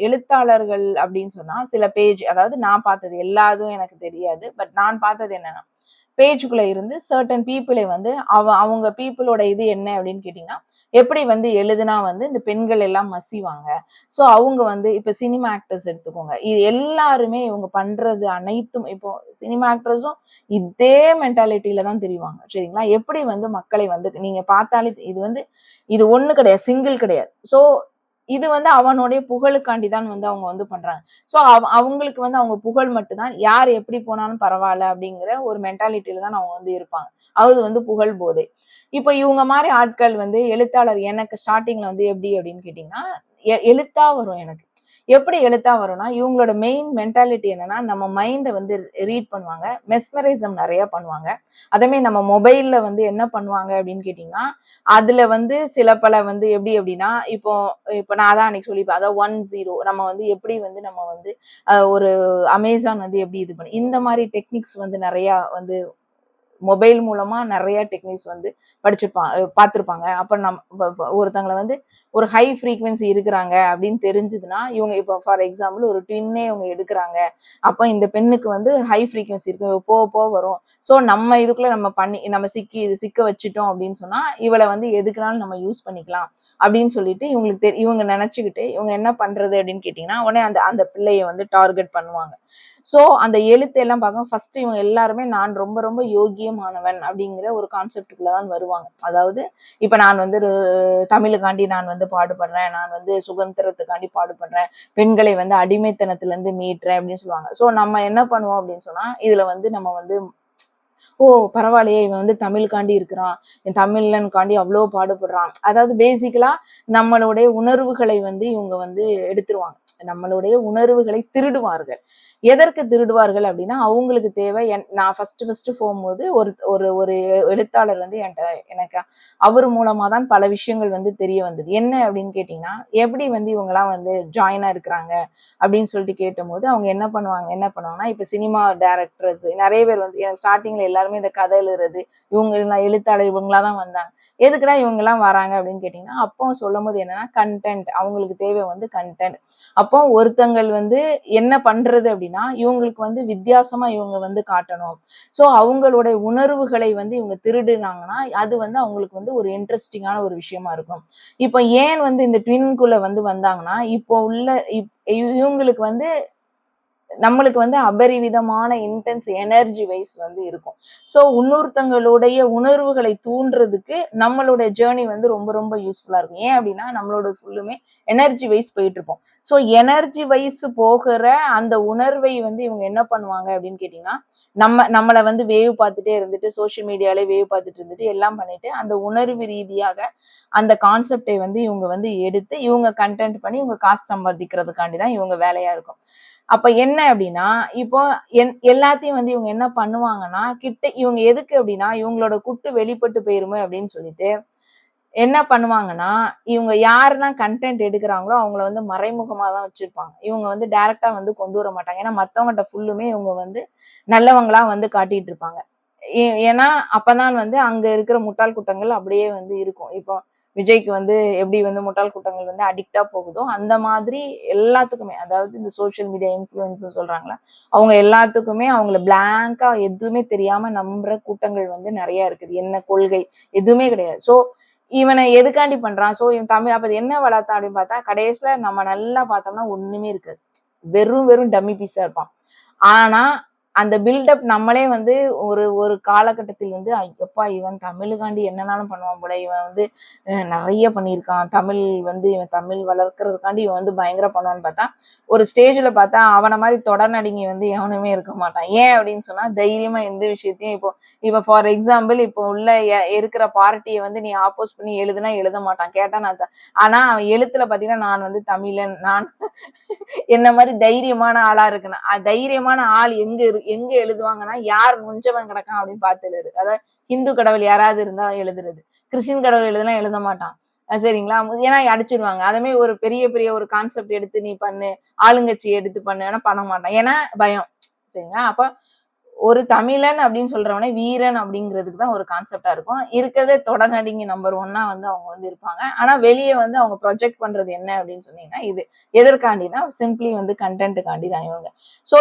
எழுத்தாளர்கள் அப்படின்னு சொன்னா சில பேஜ் அதாவது நான் பார்த்தது எல்லாதும் எனக்கு தெரியாது. பட் நான் பார்த்தது என்னன்னா, பேஜுக்குள்ள இருந்து சர்டன் பீப்புளை வந்து அவங்க பீப்புளோட இது என்ன அப்படின்னு கேட்டீங்கன்னா, எப்படி வந்து எழுதுனா வந்து இந்த பெண்கள் எல்லாம் மசிவாங்க. சோ அவங்க வந்து இப்ப சினிமா ஆக்டர்ஸ் எடுத்துக்கோங்க. இது எல்லாருமே இவங்க பண்றது அனைத்தும் இப்போ சினிமா ஆக்டர்ஸும் இதே மென்டாலிட்டியில தான் தெரிவாங்க. சரிங்களா? எப்படி வந்து மக்களை வந்து நீங்க பார்த்தாலே இது வந்து இது ஒண்ணு கிடையாது. சிங்கிள் கிடையாது. சோ இது வந்து அவனுடைய புகழுக்காண்டி தான் வந்து அவங்க வந்து பண்றாங்க. சோ அவங்களுக்கு வந்து அவங்க புகழ் மட்டும்தான். யார் எப்படி போனாலும் பரவாயில்ல அப்படிங்கிற ஒரு மென்டாலிட்டியில தான் அவங்க வந்து இருப்பாங்க. அது வந்து புகழ் போதை. இப்ப இவங்க மாதிரி ஆட்கள் வந்து எழுத்தாளர் எனக்கு ஸ்டார்டிங்ல வந்து எப்படி அப்படின்னு கேட்டீங்கன்னா, எழுத்தா வரும் எனக்கு. எப்படி எழுத்தா வரும்னா, இவங்களோட மெயின் மென்டாலிட்டி என்னன்னா, நம்ம மைண்ட வந்து ரீட் பண்ணுவாங்க. மெஸ்மரைசம் நெறைய பண்ணுவாங்க. அதேமாரி நம்ம மொபைல்ல வந்து என்ன பண்ணுவாங்க அப்படின்னு கேட்டீங்கன்னா, அதுல வந்து சில பல வந்து எப்படி அப்படின்னா, இப்போ இப்போ நான் அதான் அன்னைக்கு சொல்லியிருப்பேன். அதாவது 10 நம்ம வந்து எப்படி வந்து நம்ம வந்து ஒரு அமேசான் வந்து எப்படி இது பண்ணி இந்த மாரி டெக்னிக்ஸ் வந்து நெறையா வந்து மொபைல் மூலமா நிறைய டெக்னிக்ஸ் வந்து பார்த்திருப்பாங்க. அப்ப ஒருத்தங்கள வந்து ஒரு ஹை ஃப்ரீக்வன்சி இருக்கிறாங்க அப்படின்னு தெரிஞ்சதுன்னா, இவங்க இப்போ ஃபார் எக்ஸாம்பிள் ஒரு ட்வின்னே இவங்க எடுக்குறாங்க. அப்ப இந்த பெண்ணுக்கு வந்து ஹை ஃப்ரீக்வன்சி இருக்கு. போக போக வரும். சோ நம்ம இதுக்குள்ள நம்ம சிக்க வச்சுட்டோம் அப்படின்னு சொன்னா, இவள வந்து எதுக்குனாலும் நம்ம யூஸ் பண்ணிக்கலாம் அப்படின்னு சொல்லிட்டு இவங்க நினைச்சுக்கிட்டு இவங்க என்ன பண்றது அப்படின்னு கேட்டீங்கன்னா, உடனே அந்த அந்த பிள்ளைய வந்து டார்கெட் பண்ணுவாங்க. சோ அந்த எழுத்து எல்லாம் பார்க்க ஃபர்ஸ்ட் இவங்க எல்லாருமே நான் ரொம்ப ரொம்ப யோகியமானவன் அப்படிங்கிற ஒரு கான்செப்டுக்குள்ளதான் வருவாங்க. அதாவது இப்ப நான் வந்து தமிழுக்காண்டி நான் வந்து பாடுபடுறேன், நான் வந்து சுதந்திரத்துக்காண்டி பாடுபடுறேன், பெண்களை வந்து அடிமைத்தனத்துல இருந்து மீட்றேன் அப்படின்னு சொல்லுவாங்க. சோ நம்ம என்ன பண்ணுவோம் அப்படின்னு சொன்னா, இதுல வந்து நம்ம வந்து ஓ பரவாயில்லையே இவன் வந்து தமிழுக்காண்டி இருக்கிறான், என் தமிழன்காண்டி அவ்வளோ பாடுபடுறான். அதாவது பேசிக்கலா நம்மளுடைய உணர்வுகளை வந்து இவங்க வந்து எடுத்துருவாங்க. நம்மளுடைய உணர்வுகளை திருடுவார்கள். எதற்கு திருடுவார்கள் அப்படின்னா, அவங்களுக்கு தேவை நான் ஃபர்ஸ்ட் போகும்போது ஒரு ஒரு ஒரு எழுத்தாளர் வந்து எனக்கு அவர் மூலமா தான் பல விஷயங்கள் வந்து தெரிய வந்தது. என்ன அப்படின்னு கேட்டீங்கன்னா, எப்படி வந்து இவங்கலாம் வந்து ஜாயினா இருக்கிறாங்க அப்படின்னு சொல்லிட்டு கேட்டபோது, அவங்க என்ன பண்ணுவாங்கன்னா, இப்ப சினிமா டைரக்டர்ஸ் நெறைய பேர் வந்து எனக்கு ஸ்டார்ட்டிங்ல எல்லாருமே இந்த கதை எழுதுறது, நான் எழுத்தாளர் இவங்களா தான் வந்தாங்க. எதுக்குடா இவங்கலாம் வராங்க அப்படின்னு கேட்டீங்கன்னா, அப்போ சொல்லும்போது என்னன்னா, கன்டென்ட் அவங்களுக்கு தேவை வந்து கன்டென்ட். அப்போ ஒருத்தங்கள் வந்து என்ன பண்றது அப்படின்னா, இவங்களுக்கு வந்து வித்தியாசமா இவங்க வந்து காட்டணும். ஸோ அவங்களுடைய உணர்வுகளை வந்து இவங்க திருடுனாங்கன்னா, அது வந்து அவங்களுக்கு வந்து ஒரு இன்ட்ரஸ்டிங்கான ஒரு விஷயமா இருக்கும். இப்போ ஏன் வந்து இந்த ட்வின்குள்ள வந்து வந்தாங்கன்னா, இப்போ உள்ள இவங்களுக்கு வந்து நம்மளுக்கு வந்து அபரிவிதமான இன்டென்ஸ் எனர்ஜி வைஸ் வந்து இருக்கும். ஸோ இன்னொருத்தங்களுடைய உணர்வுகளை தூண்டுறதுக்கு நம்மளுடைய ஜேர்னி வந்து ரொம்ப ரொம்ப யூஸ்ஃபுல்லா இருக்கும். ஏன் அப்படின்னா நம்மளோட ஃபுல்லுமே எனர்ஜி வைஸ் போயிட்டு இருப்போம். ஸோ எனர்ஜி வைஸ் போகிற அந்த உணர்வை வந்து இவங்க என்ன பண்ணுவாங்க அப்படின்னு கேட்டீங்கன்னா, நம்மளை வந்து வேவ் பார்த்துட்டே இருந்துட்டு சோசியல் மீடியாலே வேவ் பார்த்துட்டு இருந்துட்டு எல்லாம் பண்ணிட்டு அந்த உணர்வு ரீதியாக அந்த கான்செப்டை வந்து இவங்க வந்து எடுத்து இவங்க கண்டென்ட் பண்ணி இவங்க காசு சம்பாதிக்கிறதுக்காண்டி தான் இவங்க வேலையா இருக்கும். அப்ப என்ன அப்படின்னா, இப்போ எல்லாத்தையும் வந்து இவங்க என்ன பண்ணுவாங்கன்னா, இவங்க எதுக்கு அப்படின்னா, இவங்களோட குட்டு வெளிப்பட்டு போயிருமே அப்படின்னு சொல்லிட்டு, என்ன பண்ணுவாங்கன்னா, இவங்க யாரெல்லாம் கன்டென்ட் எடுக்குறாங்களோ, அவங்கள வந்து மறைமுகமா தான் வச்சிருப்பாங்க. இவங்க வந்து டைரக்ட்டா வந்து கொண்டு வர மாட்டாங்க. ஏன்னா, மத்தவங்கட்ட ஃபுல்லுமே இவங்க வந்து நல்லவங்களா வந்து காட்டிட்டு இருப்பாங்க. ஏன்னா, அப்பதான் வந்து அங்க இருக்கிற முட்டாள் கூட்டங்கள் அப்படியே வந்து இருக்கும். இப்போ விஜய்க்கு வந்து எப்படி வந்து முட்டாள் கூட்டங்கள் வந்து அடிக்ட்டா போகுதோ, அந்த மாதிரி எல்லாத்துக்குமே அதாவது இந்த சோசியல் மீடியா இன்ஃப்ளூயன்ஸ்ன்னு சொல்றாங்கல்ல, அவங்க எல்லாத்துக்குமே அவங்கள பிளாங்க்கா எதுவுமே தெரியாம நம்புற கூட்டங்கள் வந்து நெறைய இருக்குது. என்ன கொள்கை எதுவுமே கிடையாது. ஸோ இவன எதுக்காண்டி பண்றான்? ஸோ இவன் தமிழ் அப்ப என்ன வளர்த்தான் அப்படின்னு பார்த்தா, கடைசியில நம்ம நல்லா பார்த்தோம்னா ஒண்ணுமே இருக்காது. வெறும் வெறும் டம்மி பீஸா இருப்பான். ஆனா அந்த பில்டப் நம்மளே வந்து ஒரு ஒரு காலகட்டத்தில் வந்து ஐயப்பா இவன் தமிழுக்காண்டி என்னனாலும் பண்ணுவான் போல இவன் வந்து நிறைய பண்ணியிருக்கான் இவன் தமிழ் வளர்க்கறதுக்காண்டி இவன் வந்து பயங்கர பண்ணுவான்னு பார்த்தா ஒரு ஸ்டேஜ்ல பார்த்தா அவனை மாதிரி தொடர்நடிகை வந்து எவனுமே இருக்க மாட்டான். ஏன் அப்படின்னு சொன்னா தைரியமா எந்த விஷயத்தையும் இப்போ ஃபார் எக்ஸாம்பிள் இப்போ உள்ள இருக்கிற பார்ட்டியை வந்து நீ ஆப்போஸ் பண்ணி எழுதுனா எழுத மாட்டான். கேட்டா ஆனா அவன் எழுத்துல பாத்தீங்கன்னா நான் வந்து தமிழன் நான் என்ன மாதிரி தைரியமான ஆளா இருக்குன்னா தைரியமான ஆள் எங்க எழுதுவாங்கன்னா யார் முஞ்சவன் கிடக்கான் அப்படின்னு பார்த்து எழுது. அதாவது ஹிந்து கடவுள் யாராவது இருந்தா எழுதுறது, கிறிஸ்டின் கடவுள் எழுதுனா எழுத மாட்டான். சரிங்களா? ஏன்னா அடிச்சிருவாங்க. அதே மாதிரி ஒரு பெரிய பெரிய ஒரு கான்செப்ட் எடுத்து நீ பண்ணு, ஆளுங்கட்சி எடுத்து பண்ணு பண்ண மாட்டான். ஏன்னா பயம். சரிங்களா? அப்ப ஒரு தமிழன் அப்படின்னு சொல்றவனே வீரன் அப்படிங்கிறதுக்கு தான் ஒரு கான்செப்டா இருக்கும். இருக்கிறதே தொடர்நடிகை நம்பர் 1 வந்து அவங்க வந்து இருப்பாங்க. ஆனா வெளியே வந்து அவங்க ப்ரொஜெக்ட் பண்றது என்ன அப்படின்னு சொன்னீங்கன்னா, இது எதற்காண்டினா சிம்பிளி வந்து கண்டென்ட்டுக்காண்டி தான் இவங்க. ஸோ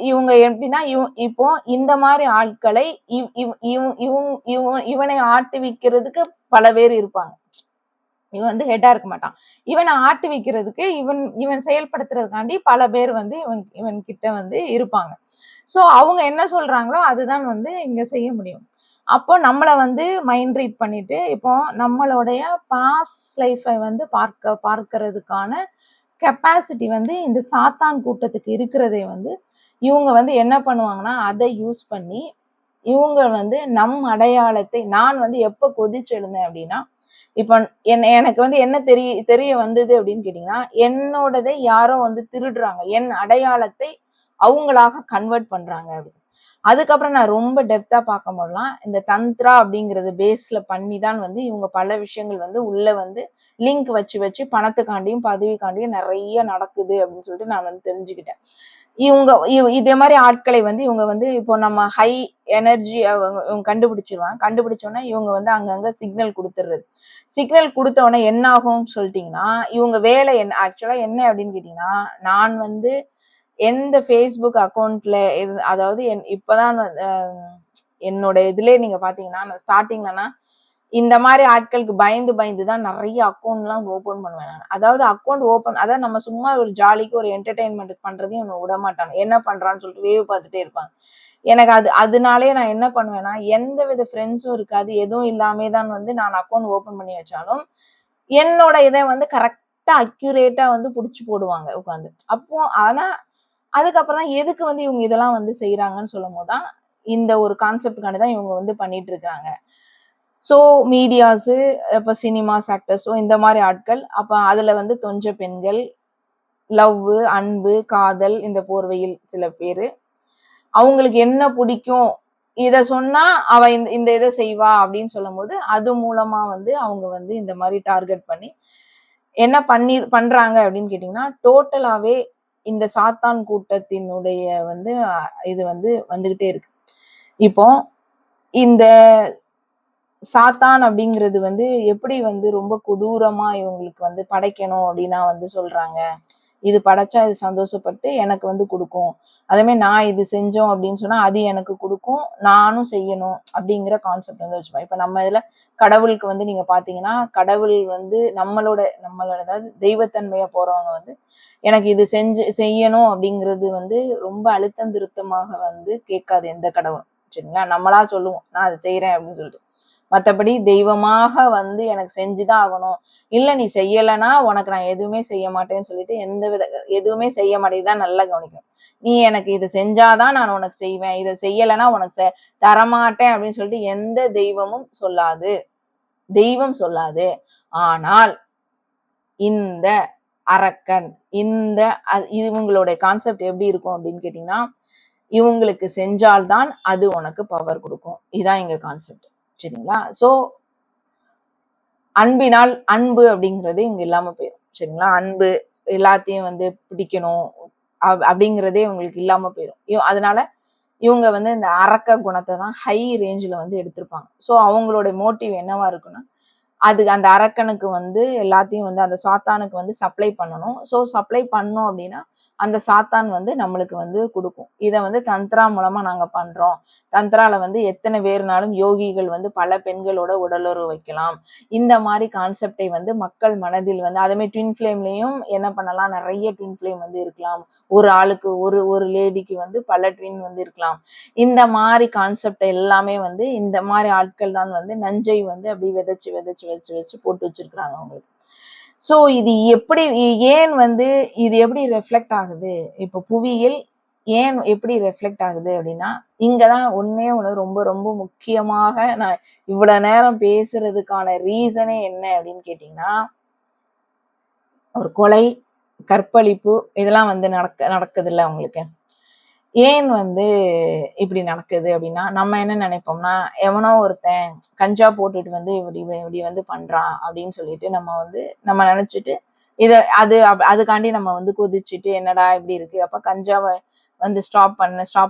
இவங்க எப்படின்னா, இப்போ இந்த மாதிரி ஆட்களை இவ் இவ் இவ் இவ் இவ் இவனை ஆட்டுவிக்கிறதுக்கு பல பேர் இருப்பாங்க. இவன் வந்து ஹெட்டா இருக்க மாட்டான். இவனை ஆட்டுவிக்கிறதுக்கு இவன் இவன் செயல்படுத்துறதுக்காண்டி பல பேர் வந்து இவன் கிட்ட வந்து இருப்பாங்க. ஸோ அவங்க என்ன சொல்றாங்களோ அதுதான் வந்து இங்க செய்ய முடியும். அப்போ நம்மள வந்து மைண்ட் ரீட் பண்ணிட்டு, இப்போ நம்மளுடைய பாஸ்ட் லைஃப்பை வந்து பார்க்கிறதுக்கான கெப்பாசிட்டி வந்து இந்த சாத்தான் கூட்டத்துக்கு இருக்கிறதை வந்து இவங்க வந்து என்ன பண்ணுவாங்கன்னா, அதை யூஸ் பண்ணி இவங்க வந்து நம் அடையாளத்தை நான் வந்து எப்ப கொதிச்செழுந்தேன் அப்படின்னா, இப்ப எனக்கு வந்து என்ன தெரிய வந்தது அப்படின்னு கேட்டீங்கன்னா, என்னோடதை யாரோ வந்து திருடுறாங்க. என் அடையாளத்தை அவங்களாக கன்வெர்ட் பண்றாங்க அப்படின்னு. அதுக்கப்புறம் நான் ரொம்ப டெப்தா பார்க்கும்போதெல்லாம் இந்த தந்த்ரா அப்படிங்கிறது பேஸ்ல பண்ணி தான் வந்து இவங்க பல விஷயங்கள் வந்து உள்ள வந்து லிங்க் வச்சு பணத்துக்காண்டியும் பதவிக்காண்டியும் நிறைய நடக்குது அப்படின்னு சொல்லிட்டு நான் வந்து தெரிஞ்சுக்கிட்டேன். இவங்க இதே மாதிரி ஆட்களை வந்து இவங்க வந்து இப்போ நம்ம ஹை எனர்ஜி இவங்க கண்டுபிடிச்சிருவாங்க. கண்டுபிடிச்சோன்னே இவங்க வந்து அங்கங்க சிக்னல் கொடுத்துடுறது. சிக்னல் கொடுத்த உடனே என்ன ஆகும்னு சொல்லிட்டீங்கன்னா, இவங்க வேலை என்ன ஆக்சுவலா என்ன அப்படின்னு கேட்டீங்கன்னா, நான் வந்து எந்த Facebook அக்கவுண்ட்ல அதாவது இப்பதான் என்னோட இதுலயே நீங்க பாத்தீங்கன்னா நான் ஸ்டார்டிங்லனா இந்த மாதிரி ஆட்களுக்கு பயந்து தான் நிறைய அக்கௌண்ட்லாம் ஓபன் பண்ணுவேன் நான். அதாவது அக்கௌண்ட் ஓபன் அதாவது நம்ம சும்மா ஒரு ஜாலிக்கு ஒரு என்டர்டைன்மெண்ட்டுக்கு பண்றதையும் இவங்க விட மாட்டாங்க. என்ன பண்றான்னு சொல்லிட்டு வேவ் பார்த்துட்டே இருப்பாங்க. எனக்கு அதனாலே நான் என்ன பண்ணுவேன்னா, எந்த வித ஃப்ரெண்ட்ஸும் இருக்காது. எதுவும் இல்லாமே தான் வந்து நான் அக்கௌண்ட் ஓபன் பண்ணி வச்சாலும், என்னோட இதை வந்து கரெக்டா அக்யூரேட்டா வந்து புடிச்சு போடுவாங்க உட்காந்து. அப்போ ஆனா அதுக்கப்புறம் தான் எதுக்கு வந்து இவங்க இதெல்லாம் வந்து செய்யறாங்கன்னு சொல்லும்போது தான், இந்த ஒரு கான்செப்டுக்காண்டி தான் இவங்க வந்து பண்ணிட்டு இருக்காங்க. ஸோ மீடியாஸு, இப்ப சினிமாஸ் ஆக்டர்ஸோ இந்த மாதிரி ஆட்கள், அப்ப அதுல வந்து தொஞ்ச பெண்கள், லவ், அன்பு, காதல் இந்த போர்வையில் சில பேரு அவங்களுக்கு என்ன பிடிக்கும் இத சொன்னா அவ இந்த இதை செய்வா அப்படின்னு சொல்லும் போது அது மூலமா வந்து அவங்க வந்து இந்த மாதிரி டார்கெட் பண்ணி என்ன பண்றாங்க அப்படின்னு கேட்டீங்கன்னா டோட்டலாவே இந்த சாத்தான் கூட்டத்தினுடைய வந்து இது வந்து வந்துகிட்டே இருக்கு. இப்போ இந்த சாத்தான் அப்படிங்கிறது வந்து எப்படி வந்து ரொம்ப கொடூரமா இவங்களுக்கு வந்து படைக்கணும் அப்படின்னா வந்து சொல்றாங்க, இது படைச்சா இது சந்தோஷப்பட்டு எனக்கு வந்து கொடுக்கும், அதே மாதிரி நான் இது செஞ்சோம் அப்படின்னு சொன்னா அது எனக்கு கொடுக்கும், நானும் செய்யணும் அப்படிங்கிற கான்செப்ட் வந்து வச்சுப்போம். இப்ப நம்ம இதுல கடவுளுக்கு வந்து நீங்க பாத்தீங்கன்னா கடவுள் வந்து நம்மளோட அதாவது தெய்வத்தன்மையா போறவங்க வந்து எனக்கு இது செய்யணும் அப்படிங்கிறது வந்து ரொம்ப அழுத்தம் திருத்தமாக வந்து கேட்காது எந்த கடவுளும். சரிங்களா, நம்மளா சொல்லுவோம் நான் அதை செய்யறேன் அப்படின்னு சொல்லிட்டு, மற்றபடி தெய்வமாக வந்து எனக்கு செஞ்சுதான் ஆகணும், இல்ல நீ செய்யலைன்னா உனக்கு நான் எதுவுமே செய்ய மாட்டேன்னு சொல்லிட்டு எதுவுமே செய்ய மாட்டேங்குதான் நல்லா கவனிக்கும். நீ எனக்கு இதை செஞ்சாதான் நான் உனக்கு செய்வேன், இதை செய்யலைன்னா உனக்கு தரமாட்டேன் அப்படின்னு சொல்லிட்டு எந்த தெய்வமும் சொல்லாது, தெய்வம் சொல்லாது. ஆனால் இந்த அரக்கன் இந்த இவங்களுடைய கான்செப்ட் எப்படி இருக்கும் அப்படின்னு கேட்டீங்கன்னா இவங்களுக்கு செஞ்சால்தான் அது உனக்கு பவர் கொடுக்கும், இதான் எங்க கான்செப்ட். சரிங்களா, சோ அன்பினால் அன்பு அப்படிங்கிறது இங்க இல்லாம போயிடும். சரிங்களா, அன்பு எல்லாத்தையும் வந்து பிடிக்கணும் அப்படிங்கிறதே இவங்களுக்கு இல்லாம போயிடும். அதனால இவங்க வந்து இந்த அரக்க குணத்தை தான் ஹை ரேஞ்சில் வந்து எடுத்திருப்பாங்க. ஸோ அவங்களோட மோட்டிவ் என்னவா இருக்குன்னா அது அந்த அரக்கனுக்கு வந்து எல்லாத்தையும் வந்து அந்த சாத்தானுக்கு வந்து சப்ளை பண்ணணும். ஸோ சப்ளை பண்ணோம் அப்படின்னா அந்த சாத்தான் வந்து நம்மளுக்கு வந்து கொடுக்கும். இதை வந்து தந்த்ரா மூலமா நாங்க பண்றோம், தந்த்ரால வந்து எத்தனை பேர்னாலும் யோகிகள் வந்து பல பெண்களோட உடலுறவு வைக்கலாம், இந்த மாதிரி கான்செப்டை வந்து மக்கள் மனதில் வந்து அதே மாதிரி ட்வின் ஃபிளேம்லயும் என்ன பண்ணலாம், நிறைய ட்வின் ஃபிளேம் வந்து இருக்கலாம், ஒரு ஆளுக்கு ஒரு லேடிக்கு வந்து பல ட்வின் வந்து இருக்கலாம். இந்த மாதிரி கான்செப்ட் எல்லாமே வந்து இந்த மாதிரி ஆட்கள் தான் வந்து நஞ்சை வந்து அப்படி விதைச்சு விதைச்சு வச்சு வச்சு போட்டு வச்சிருக்கிறாங்க அவங்களுக்கு. ஸோ இது எப்படி ஏன் வந்து இது எப்படி ரெஃப்ளெக்ட் ஆகுது இப்போ புவியில் ஏன் எப்படி ரெஃப்ளெக்ட் ஆகுது அப்படின்னா இங்கதான் ஒண்ணே ஒண்ணு ரொம்ப ரொம்ப முக்கியமாக நான் இவ்வளவு நேரம் பேசுறதுக்கான ரீசனே என்ன அப்படின்னு கேட்டீங்கன்னா ஒரு கொலை, கற்பழிப்பு இதெல்லாம் வந்து நடக்குது இல்லை அவங்களுக்கு. ஏன் வந்து இப்படி நடக்குது அப்படின்னா நம்ம என்ன நினைப்போம்னா எவனோ ஒருத்தன் கஞ்சா போட்டுட்டு வந்து இப்படி வந்து பண்றான் அப்படின்னு சொல்லிட்டு நம்ம நினைச்சிட்டு அதுக்காண்டி நம்ம வந்து கொதிச்சுட்டு என்னடா இப்படி இருக்கு, அப்ப கஞ்சாவை வந்து ஸ்டாப்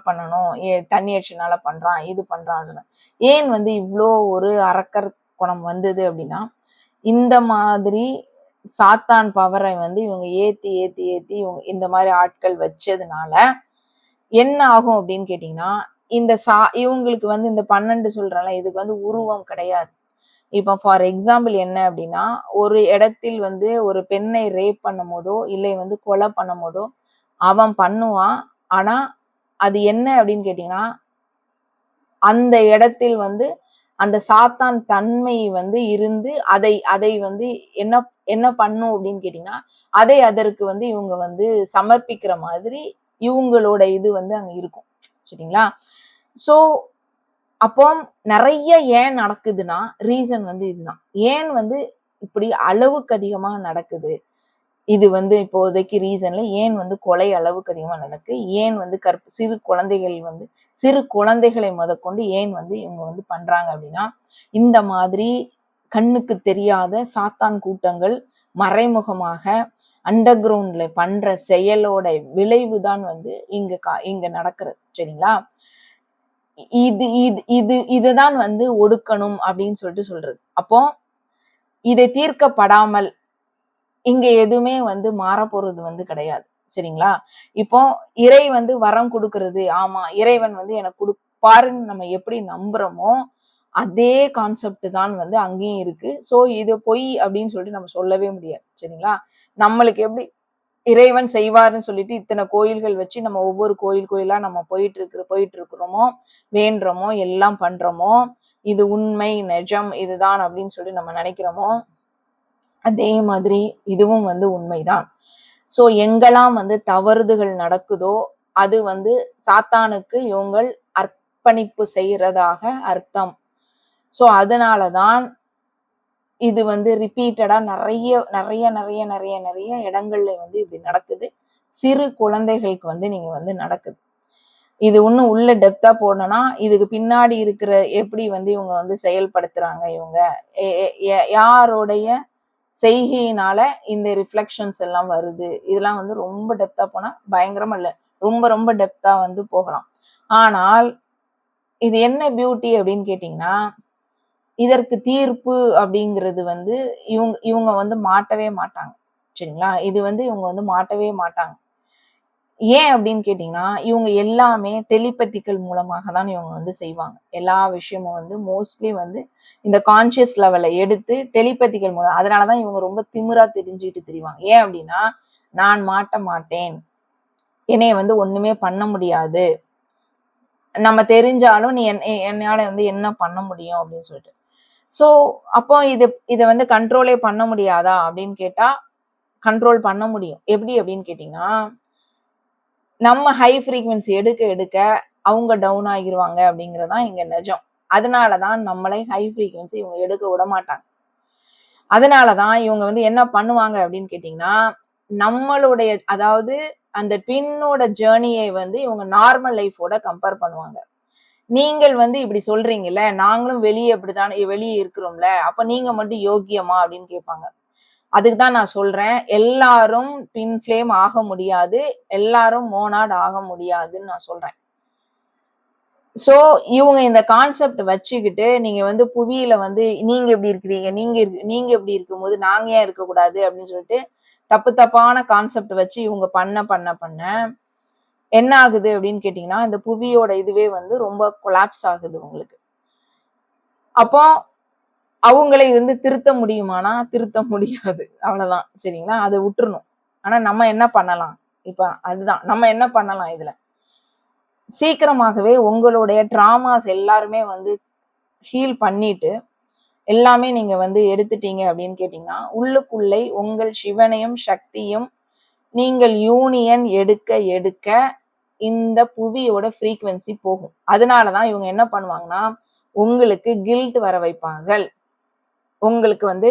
பண்ணணும், தண்ணி அடிச்சனால பண்றான் இது பண்றான். ஏன் வந்து இவ்வளோ ஒரு அரக்கர் குணம் வந்தது அப்படின்னா இந்த மாதிரி சாத்தான் பவரை வந்து இவங்க ஏத்தி ஏத்தி ஏத்தி இவங்க இந்த மாதிரி ஆட்கள் வச்சதுனால என்ன ஆகும் அப்படின்னு கேட்டீங்கன்னா இந்த இவங்களுக்கு வந்து இந்த 12 சொல்றாங்க இதுக்கு வந்து உருவம் கிடையாது. இப்ப ஃபார் எக்ஸாம்பிள் என்ன அப்படின்னா ஒரு இடத்தில் வந்து ஒரு பெண்ணை ரேப் பண்ணும் போதோ இல்லை வந்து கொலை பண்ணும் போதோ அவன் பண்ணுவான். ஆனா அது என்ன அப்படின்னு கேட்டீங்கன்னா அந்த இடத்தில் வந்து அந்த சாத்தான் தன்மை வந்து இருந்து அதை வந்து என்ன என்ன பண்ணும் அப்படின்னு கேட்டீங்கன்னா அதை அதற்கு வந்து இவங்க வந்து சமர்ப்பிக்கிற மாதிரி இவங்களோட இது வந்து அங்க இருக்கும். சரிங்களா, சோ அப்போ நிறைய ஏன் நடக்குதுன்னா ரீசன் வந்து இதுதான். ஏன் வந்து இப்படி அளவுக்கு அதிகமா நடக்குது, இது வந்து இப்போதைக்கு ரீசன்ல ஏன் வந்து கொலை அளவுக்கு அதிகமா நடக்கு, ஏன் வந்து சிறு குழந்தைகளை முதற்கொண்டு ஏன் வந்து இவங்க வந்து பண்றாங்க அப்படின்னா இந்த மாதிரி கண்ணுக்கு தெரியாத சாத்தான் கூட்டங்கள் மறைமுகமாக அண்டர் கிரவுண்ட்ல பண்ற செயலோட விளைவுதான் வந்து இங்க நடக்கிறது. சரிங்களா, இதுதான் வந்து ஒடுக்கணும் அப்படின்னு சொல்றது. அப்போ இதை தீர்க்கப்படாமல் இங்க எதுவுமே வந்து மாற போறது வந்து கிடையாது. சரிங்களா, இப்போ இறை வந்து வரம் கொடுக்கறது, ஆமா இறைவன் வந்து எனக்கு கொடுப்பாருன்னு நம்ம எப்படி நம்புறோமோ அதே கான்செப்ட் தான் வந்து அங்கேயும் இருக்கு. சோ இது பொய் அப்படின்னு சொல்லிட்டு நம்ம சொல்லவே முடியாது. சரிங்களா, நம்மளுக்கு எப்படி இறைவன் செய்வார்னு சொல்லிட்டு இத்தனை கோயில்கள் வச்சு நம்ம ஒவ்வொரு கோயிலா நம்ம போயிட்டு இருக்கிறோமோ வேண்டுறோமோ எல்லாம் பண்றோமோ இது உண்மை நிஜம் இதுதான் அப்படின்னு சொல்லி நம்ம நினைக்கிறோமோ அதே மாதிரி இதுவும் வந்து உண்மைதான். சோ எங்கெல்லாம் வந்து தவறுகள் நடக்குதோ அது வந்து சாத்தானுக்கு இவங்கள் அர்ப்பணிப்பு செய்யறதாக அர்த்தம். சோ அதனாலதான் இது வந்து ரிப்பீட்டடா நிறைய நிறைய நிறைய நிறைய நிறைய இடங்கள்ல வந்து இப்படி நடக்குது. சிறு குழந்தைகளுக்கு வந்து நீங்க வந்து நடக்குது. இது இன்னும் உள்ள டெப்தா போனோம்னா இதுக்கு பின்னாடி இருக்கிற எப்படி வந்து இவங்க வந்து செயல்படுத்துறாங்க, இவங்க யாருடைய செய்கையினால இந்த ரிஃப்ளெக்ஷன்ஸ் எல்லாம் வருது, இதெல்லாம் வந்து ரொம்ப டெப்தா போனா பயங்கரமா இல்ல, ரொம்ப ரொம்ப டெப்தா வந்து போகலாம். ஆனால் இது என்ன பியூட்டி அப்படின்னு கேட்டீங்கன்னா, இதற்கு தீர்ப்பு அப்படிங்கிறது வந்து இவங்க வந்து மாட்டவே மாட்டாங்க. சரிங்களா? இது வந்து இவங்க வந்து மாட்டவே மாட்டாங்க. ஏன் அப்படின்னு கேட்டீங்கன்னா, இவங்க எல்லாமே டெலிபதிக்கல் மூலமாக தான் இவங்க வந்து செய்வாங்க. எல்லா விஷயமும் வந்து மோஸ்ட்லி வந்து இந்த கான்ஷியஸ் லெவல்ல எடுத்து டெலிபதிக்கல் மூலம். அதனால தான் இவங்க ரொம்ப திமிரா திரிஞ்சுட்டு திரிவாங்க. ஏன் அப்படின்னா, நான் மாட்ட மாட்டேன். என்னைய வந்து ஒண்ணுமே பண்ண முடியாது. நம்ம தெரிஞ்சாலும் நீ என்னால வந்து என்ன பண்ண முடியும் அப்படின்னு சொல்லிட்டு. ஸோ அப்போ இத வந்து கண்ட்ரோலே பண்ண முடியாதா அப்படின்னு கேட்டா, கண்ட்ரோல் பண்ண முடியும். எப்படி அப்படின்னு கேட்டீங்கன்னா, நம்ம ஹை ஃப்ரீக்வன்சி எடுக்க எடுக்க அவங்க டவுன் ஆகிருவாங்க அப்படிங்கிறது தான் இங்க நிஜம். அதனால தான் நம்மளை ஹை ஃப்ரீக்வன்சி இவங்க எடுக்க விட மாட்டாங்க. அதனால தான் இவங்க வந்து என்ன பண்ணுவாங்க அப்படின்னு கேட்டீங்கன்னா, நம்மளுடைய அதாவது அந்த ட்வின்னோட ஜர்னியை வந்து இவங்க நார்மல் லைஃபோட கம்பேர் பண்ணுவாங்க. நீங்கள் வந்து இப்படி சொல்றீங்கல்ல, நாங்களும் வெளிய இப்படித்தானே வெளிய இருக்கிறோம்ல, அப்ப நீங்க மட்டும் யோக்கியமா அப்படின்னு கேட்பாங்க. அதுக்கு தான் நான் சொல்றேன், எல்லாரும் ட்வின் ஃப்ளேம் ஆக முடியாது, எல்லாரும் மோனாட் ஆக முடியாதுன்னு நான் சொல்றேன். சோ இவங்க இந்த கான்செப்ட் வச்சுக்கிட்டு நீங்க வந்து புவியில வந்து நீங்க எப்படி இருக்கிறீங்க, நீங்க எப்படி இருக்கும்போது நாங்க ஏன் இருக்கக்கூடாது அப்படின்னு சொல்லிட்டு தப்பு தப்பான கான்செப்ட் வச்சு இவங்க பண்ண என்ன ஆகுது அப்படின்னு கேட்டீங்கன்னா, இந்த புவியோட இதுவே வந்து ரொம்ப கொலாப்ஸ் ஆகுது உங்களுக்கு. அப்போ அவங்களை வந்து திருத்த முடியுமானா திருத்த முடியாது. அவ்வளவுதான். சரிங்களா? அதை விட்டுறணும். ஆனா நம்ம என்ன பண்ணலாம்? இப்ப அதுதான். நம்ம என்ன பண்ணலாம் இதுல? சீக்கிரமாகவே உங்களுடைய டிராமாஸ் எல்லாருமே வந்து ஹீல் பண்ணிட்டு, எல்லாமே நீங்க வந்து எடுத்துட்டீங்க அப்படின்னு கேட்டீங்கன்னா, உள்ளுக்குள்ளே உங்கள் சிவனையும், சக்தியும் நீங்கள் யூனியன் எடுக்க எடுக்க இந்த புவியோட ஃப்ரீக்வன்சி போகும். அதனாலதான் இவங்க என்ன பண்ணுவாங்கன்னா, உங்களுக்கு கில்ட் வர வைப்பார்கள். உங்களுக்கு வந்து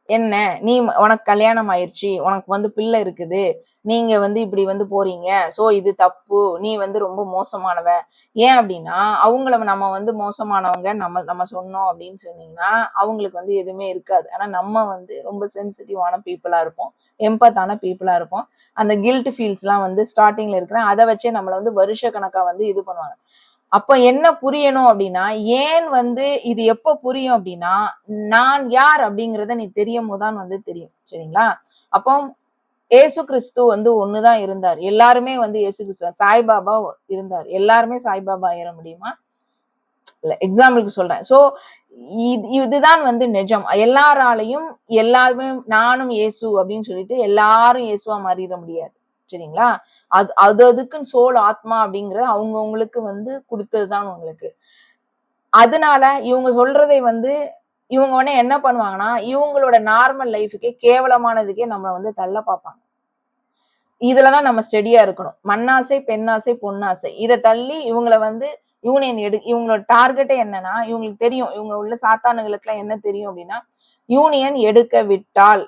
என்ன நீ உனக்கு கல்யாணம் ஆயிருச்சு, உனக்கு வந்து பிள்ளை இருக்குது, நீங்க வந்து இப்படி வந்து போறீங்க, சோ இது தப்பு, நீ வந்து ரொம்ப மோசமானவ. ஏன் அப்படின்னா அவங்கள நம்ம வந்து மோசமானவங்க நம்ம நம்ம சொன்னோம் அப்படின்னு சொன்னீங்கன்னா அவங்களுக்கு வந்து எதுவுமே இருக்காது. ஆனா நம்ம வந்து ரொம்ப சென்சிட்டிவான பீப்புளா இருப்போம், எம்பத்தான பீப்புளா இருப்போம். அந்த கில்ட் ஃபீல்ஸ் எல்லாம் வந்து ஸ்டார்டிங்ல இருக்கிறேன் அதை வச்சே நம்மள வந்து வருஷ கணக்கா வந்து இது பண்ணுவாங்க. அப்ப என்ன புரியணும் அப்படின்னா, ஏன் வந்து இது எப்ப புரியும் அப்படின்னா, நான் யார் அப்படிங்கிறத நீ தெரியும் போதுதான் வந்து தெரியும். சரிங்களா? அப்போ ஏசு கிறிஸ்து வந்து ஒண்ணுதான் இருந்தார். எல்லாருமே வந்து ஏசு கிறிஸ்து, சாய்பாபா இருந்தார். எல்லாருமே சாய்பாபா ஆயிட முடியுமா? இல்ல, எக்ஸாம்பிளுக்கு சொல்றேன். சோ இதுதான் வந்து நிஜம். எல்லாராலையும் எல்லாருமே நானும் இயேசு அப்படின்னு சொல்லிட்டு எல்லாரும் இயேசுவா மாறிட முடியாது. சரிங்களா? அதுக்குன்னு சோல் ஆத்மா அப்படிங்கிறது அவங்கவங்களுக்கு வந்து கொடுத்ததுதான் உங்களுக்கு. அதனால இவங்க சொல்றதை வந்து இவங்க உடனே என்ன பண்ணுவாங்கன்னா, இவங்களோட நார்மல் லைஃப்க்கே கேவலமானதுக்கே நம்மள வந்து தள்ள பார்ப்பாங்க. இதுலதான் நம்ம ஸ்டெடியா இருக்கணும். மண்ணாசை, பெண்ணாசை, பொன்னாசை. இத தள்ளி இவங்கள வந்து யூனியன் இவங்களோட டார்கெட்டே என்னன்னா, இவங்களுக்கு தெரியும். இவங்க உள்ள சாத்தானுகளுக்குலாம் என்ன தெரியும் அப்படின்னா, யூனியன் எடுக்க விட்டால்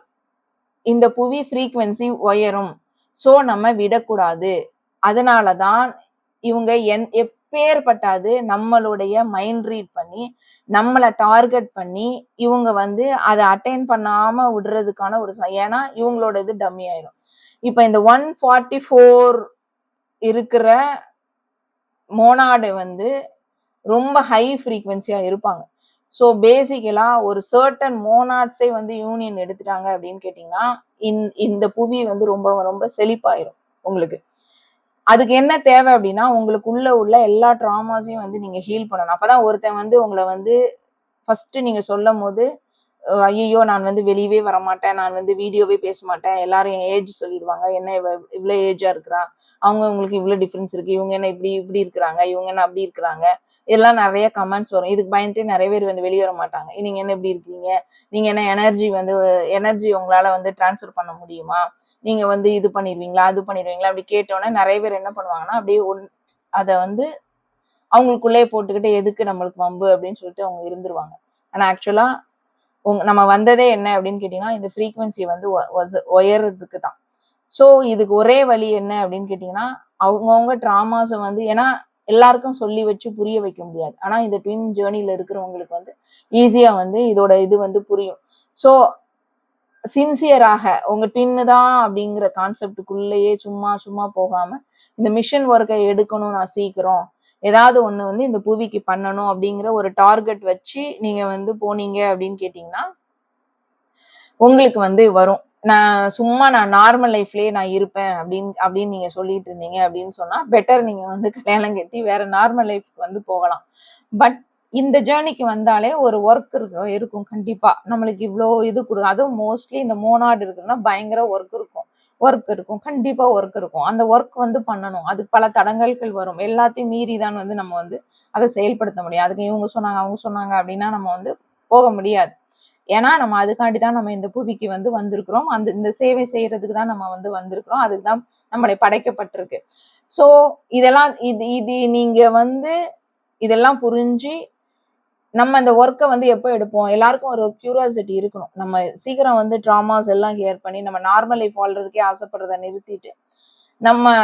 இந்த புவி ஃப்ரீக்வன்சி உயரும். சோ நம்ம விடக்கூடாது. அதனாலதான் இவங்க எப்பேற்பட்டது நம்மளுடைய மைண்ட் ரீட் பண்ணி, நம்மள டார்கெட் பண்ணி, இவங்க வந்து அத அட்டைன் பண்ணாம விடுறதுக்கான ஒரு ஏன்னா இவங்களோட இது டம்மி ஆயிரும். இப்ப இந்த 144 இருக்கிற மோனாடு வந்து ரொம்ப ஹை ஃப்ரீக்வன்சியா இருப்பாங்க. சோ பேசிக்கலா ஒரு சர்டன் மோனாட்ஸே வந்து யூனியன் எடுத்துட்டாங்க அப்படின்னு கேட்டீங்கன்னா, இந்த புவி வந்து ரொம்ப ரொம்ப செழிப்பாயிரும் உங்களுக்கு. அதுக்கு என்ன தேவை அப்படின்னா, உங்களுக்குள்ள உள்ள எல்லா ட்ராமாஸையும் வந்து நீங்க ஹீல் பண்ணணும். அப்பதான் ஒருத்தன் வந்து உங்கள வந்து ஃபர்ஸ்ட் நீங்க சொல்லும்போது, ஐயையோ! நான் வந்து வெளியவே வரமாட்டேன். நான் வந்து வீடியோவே பேச மாட்டேன். எல்லாரும் என் ஏஜ் சொல்லிருவாங்க. என்ன இவ்ளோ ஏஜா இருக்கிறா? அவங்களுக்கு இவ்ளோ டிஃபரன்ஸ் இருக்கு. இவங்க என்ன இப்படி இப்படி இருக்கிறாங்க? இவங்க என்ன அப்படி இருக்கிறாங்க? இதெல்லாம் நெறைய கமெண்ட்ஸ் வரும். இதுக்கு பயந்துட்டு நெறைய பேர் வந்து வெளிய வர மாட்டாங்க. நீங்க என்ன இப்படி இருக்கீங்க? நீங்க என்ன எனர்ஜி உங்களால வந்து ட்ரான்ஸ்ஃபர் பண்ண முடியுமா? நீங்க வந்து இது பண்ணிருவீங்களா? அது பண்ணிருவீங்களா? அப்படி கேட்டோனே நெறைய பேர் என்ன பண்ணுவாங்கன்னா, அப்படியே அத வந்து அவங்களுக்குள்ளேயே போட்டுக்கிட்டு எதுக்கு நம்மளுக்கு வம்பு அப்படின்னு சொல்லிட்டு அவங்க இருந்துருவாங்க. ஆனா ஆக்சுவலா நம்ம வந்ததே என்ன அப்படின்னு கேட்டீங்கன்னா, இந்த ஃப்ரீக்வன்சி வந்து உயர்றதுக்கு தான். ஸோ இதுக்கு ஒரே வழி என்ன அப்படின்னு கேட்டீங்கன்னா, அவங்கவங்க ட்ராமாஸ வந்து ஏன்னா எல்லாருக்கும் சொல்லி வச்சு புரிய வைக்க முடியாது. ஆனா இந்த ட்வின் ஜர்னில இருக்கிறவங்களுக்கு வந்து ஈஸியா வந்து இதோட இது வந்து புரியும். ஸோ சின்சியராக உங்க ட்வின்னு தான் அப்படிங்கிற கான்செப்ட்டுக்குள்ளேயே சும்மா சும்மா போகாம, இந்த மிஷன் ஒர்க்க எடுக்கணும் நான் சீக்கிரம். ஏதாவது ஒண்ணு வந்து இந்த புவிக்கு பண்ணணும் அப்படிங்கிற ஒரு டார்கெட் வச்சு நீங்க வந்து போனீங்க அப்படின்னு கேட்டீங்கன்னா, உங்களுக்கு வந்து வரும். நான் நார்மல் லைஃப்லயே நான் இருப்பேன் அப்படின்னு அப்படின்னு நீங்க சொல்லிட்டு இருந்தீங்க அப்படின்னு சொன்னா, பெட்டர் நீங்க வந்து கல்யாணம் கட்டி வேற நார்மல் லைஃப்க்கு வந்து போகலாம். பட் இந்த ஜர்னிக்கு வந்தாலே ஒரு ஒர்க் இருக்கும் கண்டிப்பா. நம்மளுக்கு இவ்ளோ இது அதுவும் மோஸ்ட்லி இந்த மோனாட் இருக்குன்னா பயங்கர ஒர்க் இருக்கும். ஒர்க் இருக்கும். கண்டிப்பா ஒர்க் இருக்கும். அந்த ஒர்க் வந்து பண்ணணும். அதுக்கு பல தடங்கல்கள் வரும். எல்லாத்தையும் மீறி தான் வந்து நம்ம வந்து அத செயல்படுத்த முடியும். அதுக்கு இவங்க சொன்னாங்க, அவங்க சொன்னாங்க அப்படின்னா நம்ம வந்து போக முடியாது. ஏன்னா, நம்ம அதுக்காண்டி தான் நம்ம இந்த புவிக்கு வந்து வந்திருக்கிறோம். இந்த சேவை செய்றதுக்கு தான் நம்ம வந்து வந்திருக்கிறோம். அதுக்கு தான் நம்மளை படைக்கப்பட்டிருக்கு. ஸோ, இதெல்லாம் இது இது நீங்க வந்து இதெல்லாம் புரிஞ்சு, நம்ம இந்த ஒர்க்க வந்து எப்ப எடுப்போம்? எல்லாருக்கும் ஒரு கியூரியாசிட்டி இருக்கணும். நம்ம சீக்கிரம் வந்து ட்ராமாஸ் எல்லாம் கிளியர் பண்ணி, நம்ம நார்மல் லைஃப் வாழ்றதுக்கே ஆசைப்படுறத நிறுத்திட்டு, நம்ம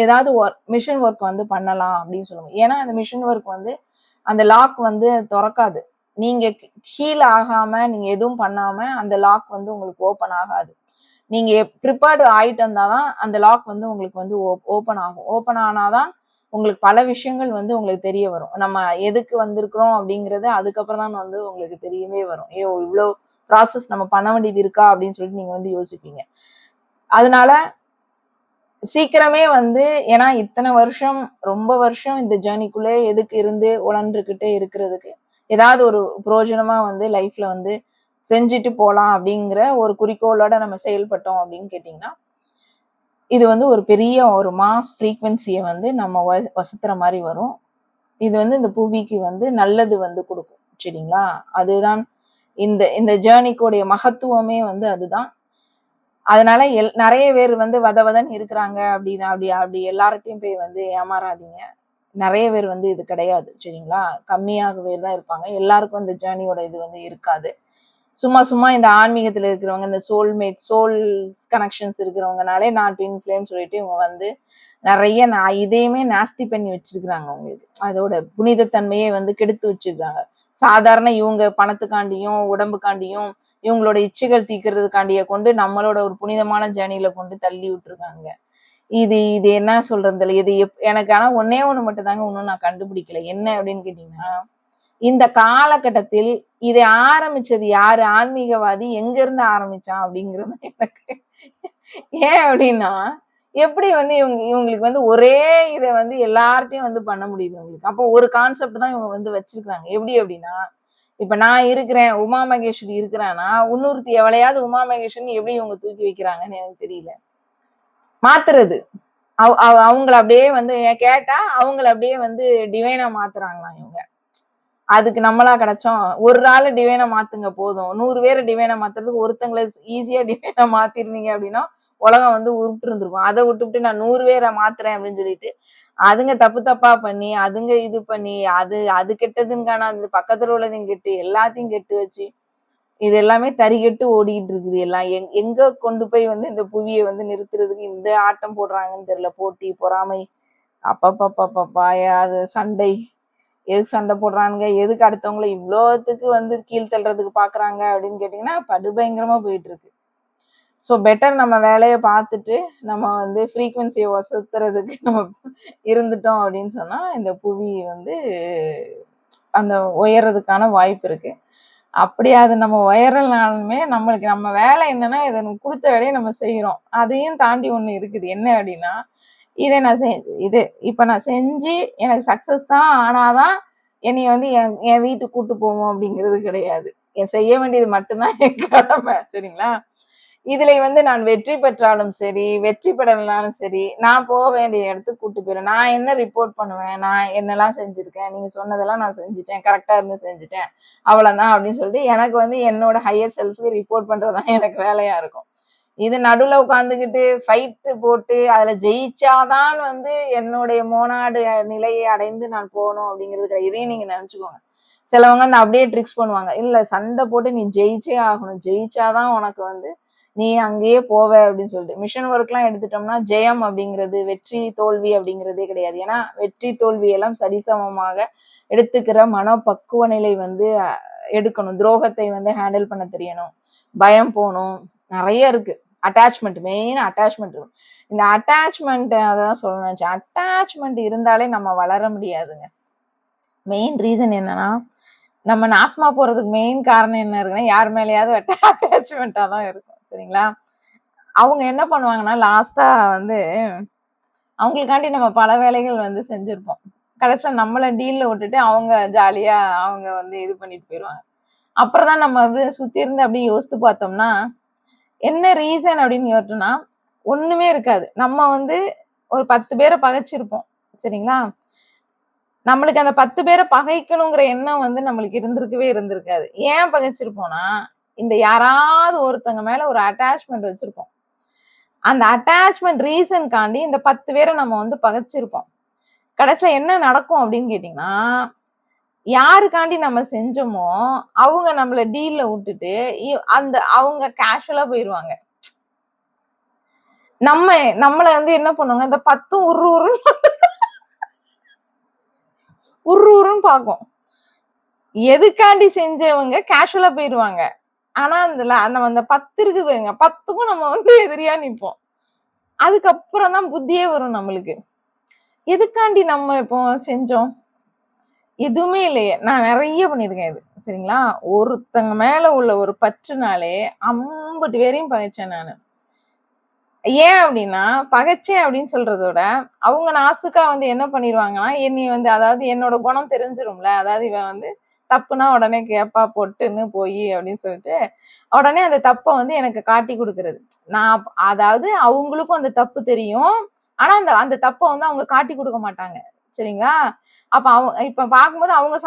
ஏதாவது மிஷன் ஒர்க் வந்து பண்ணலாம் அப்படின்னு சொல்லுவோம். ஏன்னா, அந்த மிஷன் ஒர்க் வந்து அந்த லாக் வந்து தொறக்காது. நீங்க ஹீல் ஆகாம, நீங்க எதுவும் பண்ணாம அந்த லாக் வந்து உங்களுக்கு ஓப்பன் ஆகாது. நீங்க ப்ரிப்பேர்டு ஆயிட்டு இருந்தா தான் அந்த லாக் வந்து உங்களுக்கு வந்து ஓப்பன் ஆகும். ஓப்பன் ஆனா தான் உங்களுக்கு பல விஷயங்கள் வந்து உங்களுக்கு தெரிய வரும். நம்ம எதுக்கு வந்திருக்கிறோம் அப்படிங்கிறது அதுக்கப்புறம் தான் வந்து உங்களுக்கு தெரியவே வரும். இவ்ளோ ப்ராசஸ் நம்ம பண்ண வேண்டியது இருக்கா அப்படின்னு சொல்லிட்டு நீங்க வந்து யோசிப்பீங்க. அதனால சீக்கிரமே வந்து ஏன்னா இத்தனை வருஷம் ரொம்ப வருஷம் இந்த ஜேர்னிக்குள்ளே எதுக்கு இருந்து உழன்றுகிட்டே இருக்கிறதுக்கு ஏதாவது ஒரு புரோஜனமா வந்து லைஃப்ல வந்து செஞ்சுட்டு போலாம் அப்படிங்கிற ஒரு குறிக்கோளோட நம்ம செயல்பட்டோம் அப்படின்னு கேட்டீங்கன்னா இது வந்து ஒரு பெரிய ஒரு மாஸ் ஃப்ரீக்வன்சியை வந்து நம்ம வசத்துற மாதிரி வரும். இது வந்து இந்த புவிக்கு வந்து நல்லது வந்து கொடுக்கும். சரிங்களா? அதுதான் இந்த இந்த ஜேர்னிக்குடைய மகத்துவமே வந்து அதுதான். அதனால நிறைய பேர் வந்து வதவதன்னு இருக்கிறாங்க அப்படின்னு அப்படி அப்படி எல்லார்ட்டையும் போய் வந்து ஏமாறாதீங்க. நிறைய பேர் வந்து இது கிடையாது. சரிங்களா? கம்மியாக பேர் தான் இருப்பாங்க. எல்லாருக்கும் இந்த ஜேர்னியோட இது வந்து இருக்காது. சும்மா சும்மா இந்த ஆன்மீகத்துல இருக்கிறவங்க, இந்த சோல்மேட், சோல்ஸ் கனெக்ஷன்ஸ் இருக்கிறவங்கனாலே நான் ட்வின் ஃப்ளேம் சொல்லிட்டு இவங்க வந்து நிறைய இதையுமே நாஸ்தி பண்ணி வச்சிருக்கிறாங்க அவங்களுக்கு. அதோட புனிதத்தன்மையை வந்து கெடுத்து வச்சிருக்காங்க. சாதாரண இவங்க பணத்துக்காண்டியும் உடம்புக்காண்டியும் இவங்களோட இச்சைகள் தீர்க்கறதுக்காண்டிய கொண்டு நம்மளோட ஒரு புனிதமான ஜேர்னில கொண்டு தள்ளி விட்டுருக்காங்க. இது இது என்ன சொல்றது இது எனக்கு ஆனா ஒன்னே ஒண்ணு மட்டும் தாங்க இன்னும் நான் கண்டுபிடிக்கல. என்ன அப்படின்னு கேட்டீங்கன்னா இந்த காலகட்டத்தில் இதை ஆரம்பிச்சது யாரு? ஆன்மீகவாதி எங்க இருந்து ஆரம்பிச்சான் அப்படிங்கிறது எனக்கு ஏன் அப்படின்னா எப்படி வந்து இவங்களுக்கு வந்து ஒரே இதை வந்து எல்லார்ட்டையும் வந்து பண்ண முடியுது உங்களுக்கு. அப்போ ஒரு கான்செப்ட் தான் இவங்க வந்து வச்சிருக்காங்க. எப்படி அப்படின்னா இப்ப நான் இருக்கிறேன், உமா மகேஸ்வரி இருக்கிறான்னா இன்னொருத்தி எவளையாவது உமா மகேஸ்வரி எப்படி இவங்க தூக்கி வைக்கிறாங்கன்னு எனக்கு தெரியல. மாத்துறது அவங்கள அப்படியே வந்து கேட்டா அவங்கள அப்படியே வந்து டிவைனா மாத்துறாங்களாம் இவங்க. அதுக்கு நம்மளா கிடைச்சோம். ஒரு ஆள டிவைனா மாத்துங்க போதும். 100 பேரை டிவைனா மாத்துறதுக்கு ஒருத்தங்கள ஈஸியா டிவைனா மாத்திருந்தீங்க அப்படின்னா உலகம் வந்து உருட்டு இருந்திருக்கும். அதை விட்டுவிட்டு நான் 100 பேரை மாத்துறேன் அப்படின்னு சொல்லிட்டு அதுங்க தப்பு தப்பா பண்ணி அதுங்க இது பண்ணி அது அது கெட்டதுன்னு அது பக்கத்துல உள்ளதையும் கெட்டு எல்லாத்தையும் கெட்டு வச்சு இது எல்லாமே தறிகெட்டு ஓடிக்கிட்டு இருக்குது. எல்லாம் எங்க கொண்டு போய் வந்து இந்த புவியை வந்து நிறுத்துறதுக்கு இந்த ஆட்டம் போடுறாங்கன்னு தெரியல. போட்டி பொறாமை அப்பப்பப்பப்பா அது சண்டை எதுக்கு சண்டை போடுறானுங்க, எதுக்கு அடுத்தவங்களை இவ்வளோத்துக்கு வந்து கீழ் தள்ளுறதுக்கு பாக்குறாங்க அப்படின்னு கேட்டீங்கன்னா படுபயங்கரமா போயிட்டு இருக்கு. ஸோ பெட்டர் நம்ம வேலையை பார்த்துட்டு நம்ம வந்து ஃப்ரீக்வன்சியை வசத்துறதுக்கு நம்ம இருந்துட்டோம் அப்படின்னு சொன்னா இந்த புவி வந்து அந்த உயர்றதுக்கான வாய்ப்பு இருக்கு. அப்படி அது நம்ம உயரலனாலுமே நம்மளுக்கு நம்ம வேலை என்னன்னா இதை கொடுத்த வேலையை நம்ம செய்யறோம். அதையும் தாண்டி ஒண்ணு இருக்குது. என்ன அப்படின்னா இதை நான் இப்ப நான் செஞ்சு எனக்கு சக்சஸ் தான் ஆனாதான் என்னைய வந்து என் வீட்டுக்கு கூட்டு போவோம் அப்படிங்கிறது கிடையாது. என் செய்ய வேண்டியது மட்டும்தான் என் கடமை. சரிங்களா? இதுல வந்து நான் வெற்றி பெற்றாலும் சரி, வெற்றி பெறலனாலும் சரி, நான் போக வேண்டிய இடத்துக்கு கூட்டு போயிடுவேன். நான் என்ன ரிப்போர்ட் பண்ணுவேன், நான் என்னெல்லாம் செஞ்சிருக்கேன், நீங்க சொன்னதெல்லாம் நான் செஞ்சுட்டேன், கரெக்டா இருந்து செஞ்சுட்டேன், அவ்வளவுதான் அப்படின்னு சொல்லிட்டு எனக்கு வந்து என்னோட ஹையர் செல்ஃபுக்கு ரிப்போர்ட் பண்றதுதான் எனக்கு வேலையா இருக்கும். இது நடுவுல உட்காந்துக்கிட்டு ஃபைட்டு போட்டு அதுல ஜெயிச்சாதான் வந்து என்னுடைய மோனாடு நிலையை அடைந்து நான் போகணும் அப்படிங்கிறது கிடையாது. இதையும் நீங்க நினைச்சுக்கோங்க. சிலவங்க அந்த அப்படியே ட்ரிக்ஸ் பண்ணுவாங்க. இல்ல சண்டை போட்டு நீ ஜெயிச்சே ஆகணும். ஜெயிச்சாதான் உனக்கு வந்து நீ அங்கேயே போவ அப்படின்னு சொல்லிட்டு. மிஷன் ஒர்க்லாம் எடுத்துட்டோம்னா ஜெயம் அப்படிங்கிறது, வெற்றி, தோல்வி அப்படிங்கிறதே கிடையாது. ஏன்னா வெற்றி, தோல்வி எல்லாம் சரிசமமாக எடுத்துக்கிற மனப்பக்குவ நிலை வந்து எடுக்கணும். துரோகத்தை வந்து ஹேண்டில் பண்ண தெரியணும். பயம் போணும். நிறைய இருக்கு. Attachment, main attachment. இந்த அட்டாச்மெண்ட் அதான் சொல்ல நினைச்சேன். அட்டாச்மெண்ட் இருந்தாலே நம்ம வளர முடியாதுங்க. மெயின் ரீசன் என்னன்னா, நம்ம நாசமா போறதுக்கு மெயின் காரணம் என்ன இருக்குன்னா, யார் மேலேயாவது அட்டாச்மெண்ட்டா தான் இருக்கும். சரிங்களா? அவங்க என்ன பண்ணுவாங்கன்னா, லாஸ்ட்டா வந்து அவங்களுக்காண்டி நம்ம பல வேலைகள் வந்து செஞ்சிருப்போம். கடைசியில நம்மள டீல்ல விட்டுட்டு அவங்க ஜாலியா அவங்க வந்து இது பண்ணிட்டு போயிருவாங்க. அப்புறம் தான் நம்ம வந்து சுத்தி இருந்து அப்படியே யோசித்து பார்த்தோம்னா, என்ன ரீசன் அப்படின்னு யோசிச்சோம்னா, ஒண்ணுமே இருக்காது. நம்ம வந்து ஒரு 10 பேர பகைச்சிருப்போம். சரிங்களா? நம்மளுக்கு அந்த 10 பேர பகைக்கணுங்கிற எண்ணம் வந்து நம்மளுக்கு இருந்திருக்காது. ஏன் பகைச்சிருப்போம்னா, இந்த யாராவது ஒருத்தங்க மேல ஒரு அட்டாச்மெண்ட் வச்சிருப்போம். அந்த அட்டாச்மெண்ட் ரீசன்காண்டி இந்த 10 பேர நம்ம வந்து பகைச்சிருப்போம். கடைசியில என்ன நடக்கும் அப்படின்னு கேட்டீங்கன்னா, யாருக்காண்டி நம்ம செஞ்சோமோ, அவங்க நம்மள டீல்ல விட்டுட்டு, அந்த அவங்க கேஷுவலா போயிருவாங்க. நம்மள வந்து என்ன பண்ணுவாங்க, இந்த 10ம் உருன்னு பாக்கும். எதுக்காண்டி செஞ்சவங்க கேஷுவலா போயிருவாங்க. ஆனா நம்ம அந்த 10 இருக்குது பாருங்க, 10க்கும் நம்ம வந்து எதிரியா நிப்போம். அதுக்கப்புறம் தான் புத்தியே வரும் நம்மளுக்கு. எதுக்காண்டி நம்ம இப்போ செஞ்சோம்? எதுவுமே இல்லையே. நான் நெறைய பண்ணியிருக்கேன் இது. சரிங்களா? ஒருத்தங்க மேல உள்ள ஒரு பற்றுனாலே அம்புட்டு பேரையும் பகைச்சேன் நானு. ஏன் அப்டின்னா, பகைச்சேன் அப்டின்னு சொல்றத விட, அவங்க நாசூக்கா வந்து என்ன பண்ணிருவாங்கன்னா, என்னைய வந்து அதாவது என்னோட குணம் தெரிஞ்சிரும்ல. அதாவது இவன் வந்து தப்புனா உடனே கேப்பா பொட்டுன்னு போயி அப்டின்னு சொல்லிட்டு, உடனே அந்த தப்ப வந்து எனக்கு காட்டிக் குடுக்குறது. நான் அதாவது அவங்களுக்கும் அந்த தப்பு தெரியும். ஆனா அந்த அந்த தப்ப வந்து அவங்க காட்டிக் குடுக்க மாட்டாங்க. சரிங்களா? அப்ப இப்ப பார்க்கும்போது அவங்க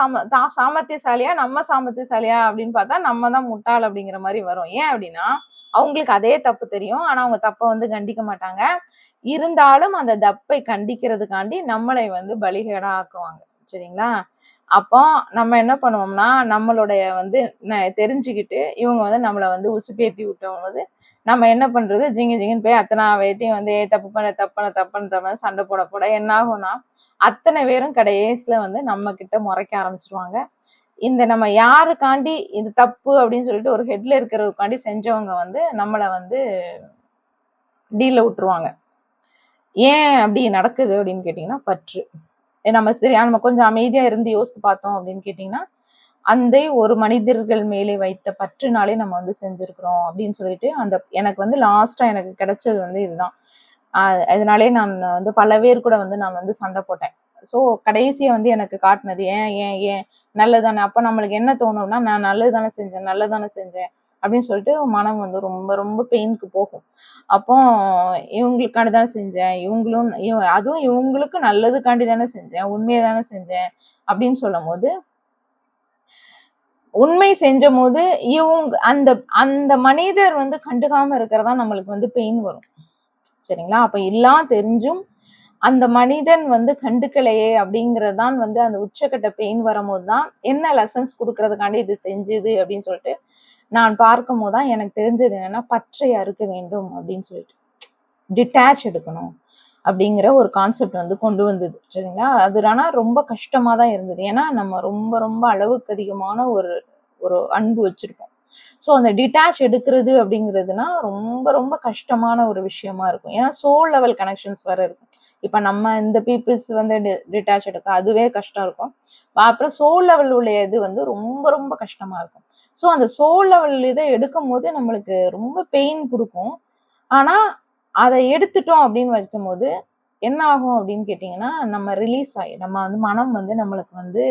சாமர்த்தியசாலியா, நம்ம சாமர்த்தியசாலியா அப்டின்னு பார்த்தா, நம்ம தான் முட்டாள் அப்டிங்கிற மாரி வரும். ஏன் அப்டின்னா, அவங்களுக்கு அதே தப்பு தெரியும். ஆனா அவங்க தப்ப வந்து கண்டிக்க மாட்டாங்க. இருந்தாலும் அந்த தப்பை கண்டிக்கிறதுக்காண்டி நம்மளை வந்து பலிகேடா ஆக்குவாங்க. சரிங்களா? அப்போ நம்ம என்ன பண்ணுவோம்னா, நம்மளுடைய வந்து தெரிஞ்சுக்கிட்டு, இவங்க வந்து நம்மள வந்து உசுப்பேத்தி விட்டம்போது, நம்ம என்ன பண்றது? ஜிங்கு ஜிங்குன்னு போய் அத்தனை பேர்ட்டயும் வந்து தப்பு பண்ண, தப்பு பண்ண, தப்பு பண்ண சண்டை போட என்ன ஆகும்னா, அத்தனை பேரும் கடைசியில வந்து நம்ம கிட்ட முறைக்க ஆரம்பிச்சுருவாங்க. இந்த நம்ம யாருக்காண்டி இது தப்பு அப்படின்னு சொல்லிட்டு ஒரு ஹெட்ல இருக்கிறதுக்காண்டி செஞ்சவங்க வந்து நம்மள வந்து டீல்ல விட்டுருவாங்க. ஏன் அப்படி நடக்குது அப்படின்னு கேட்டீங்கன்னா, பற்று. நம்ம கொஞ்சம் அமைதியா இருந்து யோசித்து பார்த்தோம் அப்படின்னு கேட்டீங்கன்னா, அந்தை ஒரு மனிதர்கள் மேலே வைத்த பற்றுனாலே நம்ம வந்து செஞ்சிருக்கிறோம் அப்படின்னு சொல்லிட்டு, எனக்கு வந்து லாஸ்டா எனக்கு கிடைச்சது வந்து இதுதான். அதனாலே நான் வந்து பல பேர் கூட வந்து நான் வந்து சண்டை போட்டேன். ஸோ கடைசியா வந்து எனக்கு காட்டுனது ஏன் நல்லது தானே. அப்ப நம்மளுக்கு என்ன தோணும்னா, நான் நல்லது தானே செஞ்சேன் அப்படின்னு சொல்லிட்டு மனம் வந்து ரொம்ப ரொம்ப பெயினுக்கு போகும். அப்போ இவங்களுக்காண்டி தானே செஞ்சேன். அதுவும் இவங்களுக்கு நல்லதுக்காண்டி தானே செஞ்சேன். உண்மையை தானே செஞ்சேன் அப்படின்னு சொல்லும்போது, உண்மை செஞ்சம்போது அந்த அந்த மனிதர் வந்து கண்டுக்காம இருக்கிறதா நம்மளுக்கு வந்து பெயின் வரும். சரிங்களா? அப்ப எல்லாம் தெரிஞ்சும் அந்த மனிதன் வந்து கண்டுக்கலையே அப்படிங்கறதுதான் வந்து அந்த உச்சக்கட்ட பெயின் வரும்போது தான் என்ன லெசன்ஸ் கொடுக்கறதுக்காண்டி இது செஞ்சது அப்படின்னு சொல்லிட்டு நான் பார்க்கும் போதுதான் எனக்கு தெரிஞ்சது என்னன்னா, பற்றை அறுக்க வேண்டும் அப்படின்னு சொல்லிட்டு டிட்டாச் எடுக்கணும் அப்படிங்கிற ஒரு கான்செப்ட் வந்து கொண்டு வந்தது. சரிங்களா? அது ஆனா ரொம்ப கஷ்டமா தான் இருந்தது. ஏன்னா நம்ம ரொம்ப ரொம்ப அளவுக்கு அதிகமான ஒரு ஒரு அன்பு வச்சிருப்போம். ஸோ அந்த டிட்டாச் எடுக்கிறது அப்படிங்கிறதுனா ரொம்ப ரொம்ப கஷ்டமான ஒரு விஷயமா இருக்கும். ஏன்னா சோல் லெவல் கனெக்ஷன்ஸ் வேற இருக்கும். இப்ப நம்ம இந்த பீப்புள்ஸ் வந்து டிட்டாச் எடுக்க அதுவே கஷ்டம் இருக்கும். அப்புறம் சோல் லெவல் உள்ள இது வந்து ரொம்ப ரொம்ப கஷ்டமா இருக்கும். ஸோ அந்த சோல் லெவல் இதை எடுக்கும் போது நம்மளுக்கு ரொம்ப பெயின் கொடுக்கும். ஆனா அதை எடுத்துட்டோம் அப்படின்னு வைக்கும்போது என்ன ஆகும் அப்படின்னு கேட்டிங்கன்னா, நம்ம ரிலீஸ் ஆகி நம்ம வந்து மனம் வந்து நம்மளுக்கு வந்து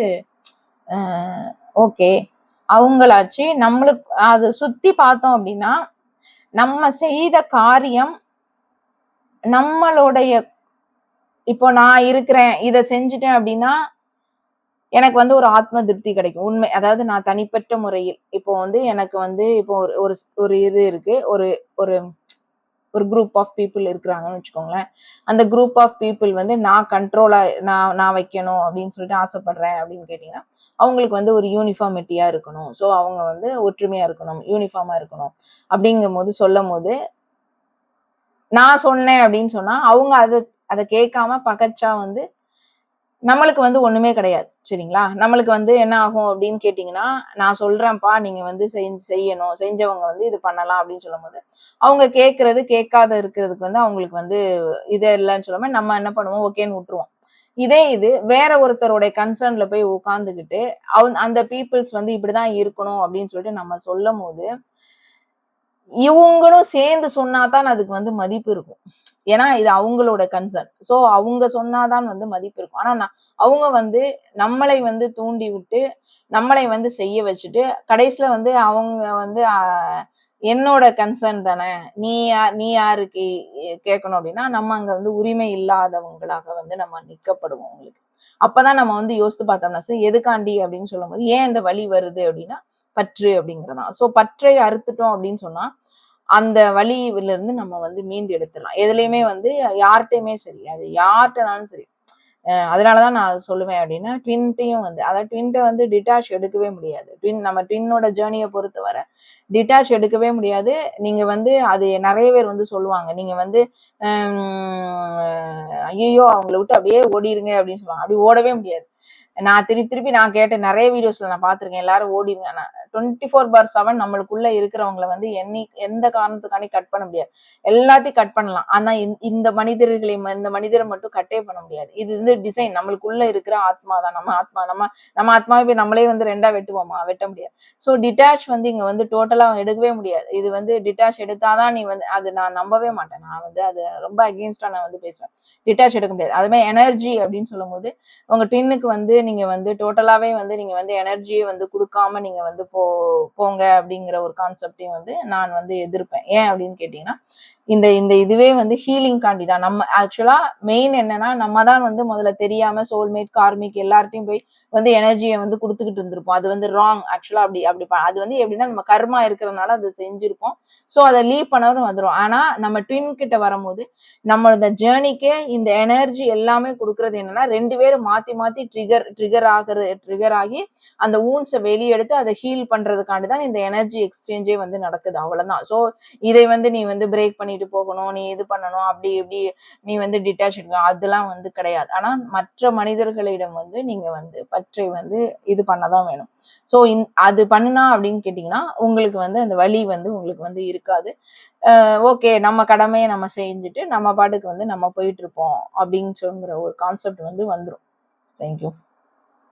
ஓகே அவங்களாச்சு நம்மளுக்கு அதை சுத்தி பார்த்தோம் அப்படின்னா, நம்ம செய்த காரியம் நம்மளுடைய இப்போ நான் இருக்கிறேன், இதை செஞ்சுட்டேன் அப்படின்னா எனக்கு வந்து ஒரு ஆத்ம திருப்தி கிடைக்கும். உண்மை. அதாவது நான் தனிப்பட்ட முறையில். இப்போ வந்து எனக்கு வந்து இப்போ ஒரு ஒரு ஒரு இது இருக்கு. ஒரு ஒரு ஒரு குரூப் ஆஃப் பீப்புள் இருக்கிறாங்கன்னு வச்சுக்கோங்களேன். அந்த குரூப் ஆஃப் பீப்புள் வந்து நான் கண்ட்ரோலா நான் வைக்கணும் அப்படின்னு சொல்லிட்டு ஆசைப்படுறேன் அப்படின்னு கேட்டீங்கன்னா, அவங்களுக்கு வந்து ஒரு யூனிஃபார்மிட்டியா இருக்கணும். ஸோ அவங்க வந்து ஒற்றுமையா இருக்கணும், யூனிஃபார்மா இருக்கணும் அப்படிங்கும்போது சொல்லும்போது, நான் சொன்னேன் அப்படின்னு சொன்னா, அவங்க அத கேட்காம பகச்சா வந்து நம்மளுக்கு வந்து ஒண்ணுமே கிடையாது. சரிங்களா? நம்மளுக்கு வந்து என்ன ஆகும் அப்படின்னு கேட்டீங்கன்னா, நான் சொல்றேன்ப்பா, நீங்க வந்து செய்யணும். செஞ்சவங்க வந்து இது பண்ணலாம் அப்படின்னு சொல்லும்போது, அவங்க கேட்காத இருக்கிறதுக்கு வந்து அவங்களுக்கு வந்து இது இல்லன்னு சொல்லாம நம்ம என்ன பண்ணுவோம், ஓகேன்னு விட்டுருவோம். இது வேற ஒருத்தருடைய கன்சர்ன்ல போய் உட்கார்ந்துகிட்டு, அந்த பீப்பிள்ஸ் வந்து இப்படிதான் இருக்கணும் அப்படின்னு சொல்லிட்டு நம்ம சொல்லும்போது, இவங்களும் சேர்ந்து சொன்னா தான் அதுக்கு வந்து மதிப்பு இருக்கும். ஏன்னா, இது அவங்களோட கன்சர்ன். சோ அவங்க சொன்னா தான் வந்து மதிப்பு இருக்கும். ஆனா அவங்க வந்து நம்மளை வந்து தூண்டி விட்டு, நம்மளை வந்து செய்ய வச்சுட்டு, கடைசில வந்து அவங்க வந்து என்னோட கன்சர்ன் தானே. நீ யாருக்கு கேட்கணும் அப்படின்னா, நம்ம அங்க வந்து உரிமை இல்லாதவங்களாக வந்து நம்ம நிற்கப்படுவோம் உங்களுக்கு. அப்பதான் நம்ம வந்து யோசித்து பார்த்தோம்னா, சரி எதுக்காண்டி அப்படின்னு சொல்லும்போது, ஏன் இந்த வலி வருது அப்படின்னா, பற்று அப்படிங்கிறதான். சோ பற்றை அறுத்துட்டோம் அப்படின்னு சொன்னா, அந்த வலியில இருந்து நம்ம வந்து மீண்டு எடுத்துடலாம். எதுலயுமே வந்து யார்ட்டயுமே சரி, அது யார்ட்டனாலும் சரி. அதனாலதான் நான் சொல்லுவேன் அப்படின்னா, ட்வின்ட்டையும் வந்து அதாவது ட்வின்ட்ட வந்து டிட்டாச் எடுக்கவே முடியாது. நம்ம ட்வின்னோட ஜேர்னிய பொறுத்தவரை டிட்டாச் எடுக்கவே முடியாது. நீங்க வந்து அது நெறைய பேர் வந்து சொல்லுவாங்க. நீங்க வந்து ஐய்யய்யோ! அவங்கள விட்டு அப்படியே ஓடிருங்க அப்படின்னு சொல்லுவாங்க. அப்படி ஓடவே முடியாது. நான் திருப்பி நான் கேட்ட நெறைய வீடியோஸ்ல நான் பார்த்துருக்கேன். எல்லாரும் ஓடிருங்க. 24/7 நம்மளுக்குள்ள இருக்கிறவங்கள வந்து எந்த காரணத்துக்காண்டியும் கட் பண்ண முடியாது. எல்லாத்தையும் கட் பண்ணலாம். ஆனா இந்த மனிதரை மட்டும் கட்டே பண்ண முடியாது. இது வந்து டிசைன். நம்மளுக்குள்ள இருக்கிற ஆத்மா தான். நம்ம ஆத்மாவை போய் நம்மளே வந்து 2ஆ வெட்டுவோமா? வெட்ட முடியாது. ஸோ டிட்டாச் வந்து இங்க வந்து டோட்டலா எடுக்கவே முடியாது. இது வந்து டிட்டாச் எடுத்தா தான் நீ வந்து அது நான் நம்பவே மாட்டேன். நான் வந்து அது ரொம்ப அகெயின்ஸ்டா நான் வந்து பேசுவேன். டிட்டாச் எடுக்க முடியாது. அதுமாரி எனர்ஜி அப்படின்னு சொல்லும்போது, உங்க ட்வின்னுக்கு வந்து நீங்க வந்து டோட்டலாவே வந்து நீங்க வந்து எனர்ஜியே வந்து குடுக்காம நீங்க வந்து போங்க அப்படிங்கிற ஒரு கான்செப்டையும் வந்து நான் வந்து எதிர்ப்பேன். ஏன் அப்படின்னு கேட்டீங்கன்னா, இந்த இந்த இதுவே வந்து ஹீலிங்காண்டி தான். நம்ம ஆக்சுவலா மெயின் என்னன்னா, நம்ம தான் வந்து முதல்ல தெரியாம சோல்மேட், கார்மிக் எல்லார்ட்டயும் போய் வந்து எனர்ஜிய வந்து குடுத்துக்கிட்டு இருந்திருப்போம். அது வந்து ராங். ஆக்சுவலா அப்படி அப்படி அது வந்து எப்படின்னா நம்ம கர்மா இருக்கிறதுனால அது செஞ்சிருப்போம். சோ அத லீவ் பண்ணவும் வந்துரும். ஆனா நம்ம ட்வின் கிட்ட வரும்போது, நம்மளோட ஜேர்னிக்கே இந்த எனர்ஜி எல்லாமே குடுக்குறது என்னன்னா, 2 பேரும் மாத்தி மாத்தி ட்ரிகர் ஆகி அந்த வூண்ட்ஸ வெளிய எடுத்து அத ஹீல் பண்றதுக்காண்டி தான் இந்த எனர்ஜி எக்ஸ்சேஞ்சே வந்து நடக்குது. அவ்வளவுதான். சோ இதை வந்து நீ வந்து பிரேக் பண்ணிட்டு போகணும், நீ இது பண்ணணும், அப்படி இப்படி நீ வந்து டிட்டாச் அதெல்லாம் வந்து கிடையாது. ஆனா மற்ற மனிதர்களிடம் வந்து நீங்க வந்து பற்றை வந்து இது பண்ணதான் வேணும். சோ அது பண்ணுனா அப்படின்னு கேட்டீங்கன்னா, உங்களுக்கு வந்து அந்த வலி வந்து உங்களுக்கு வந்து இருக்காது. ஓகே நம்ம கடமைய நம்ம செஞ்சுட்டு, நம்ம பாட்டுக்கு வந்து நம்ம போயிட்டு இருப்போம் அப்படின்னு சொல்லுங்கிற ஒரு கான்செப்ட் வந்து வந்துரும். Thank you.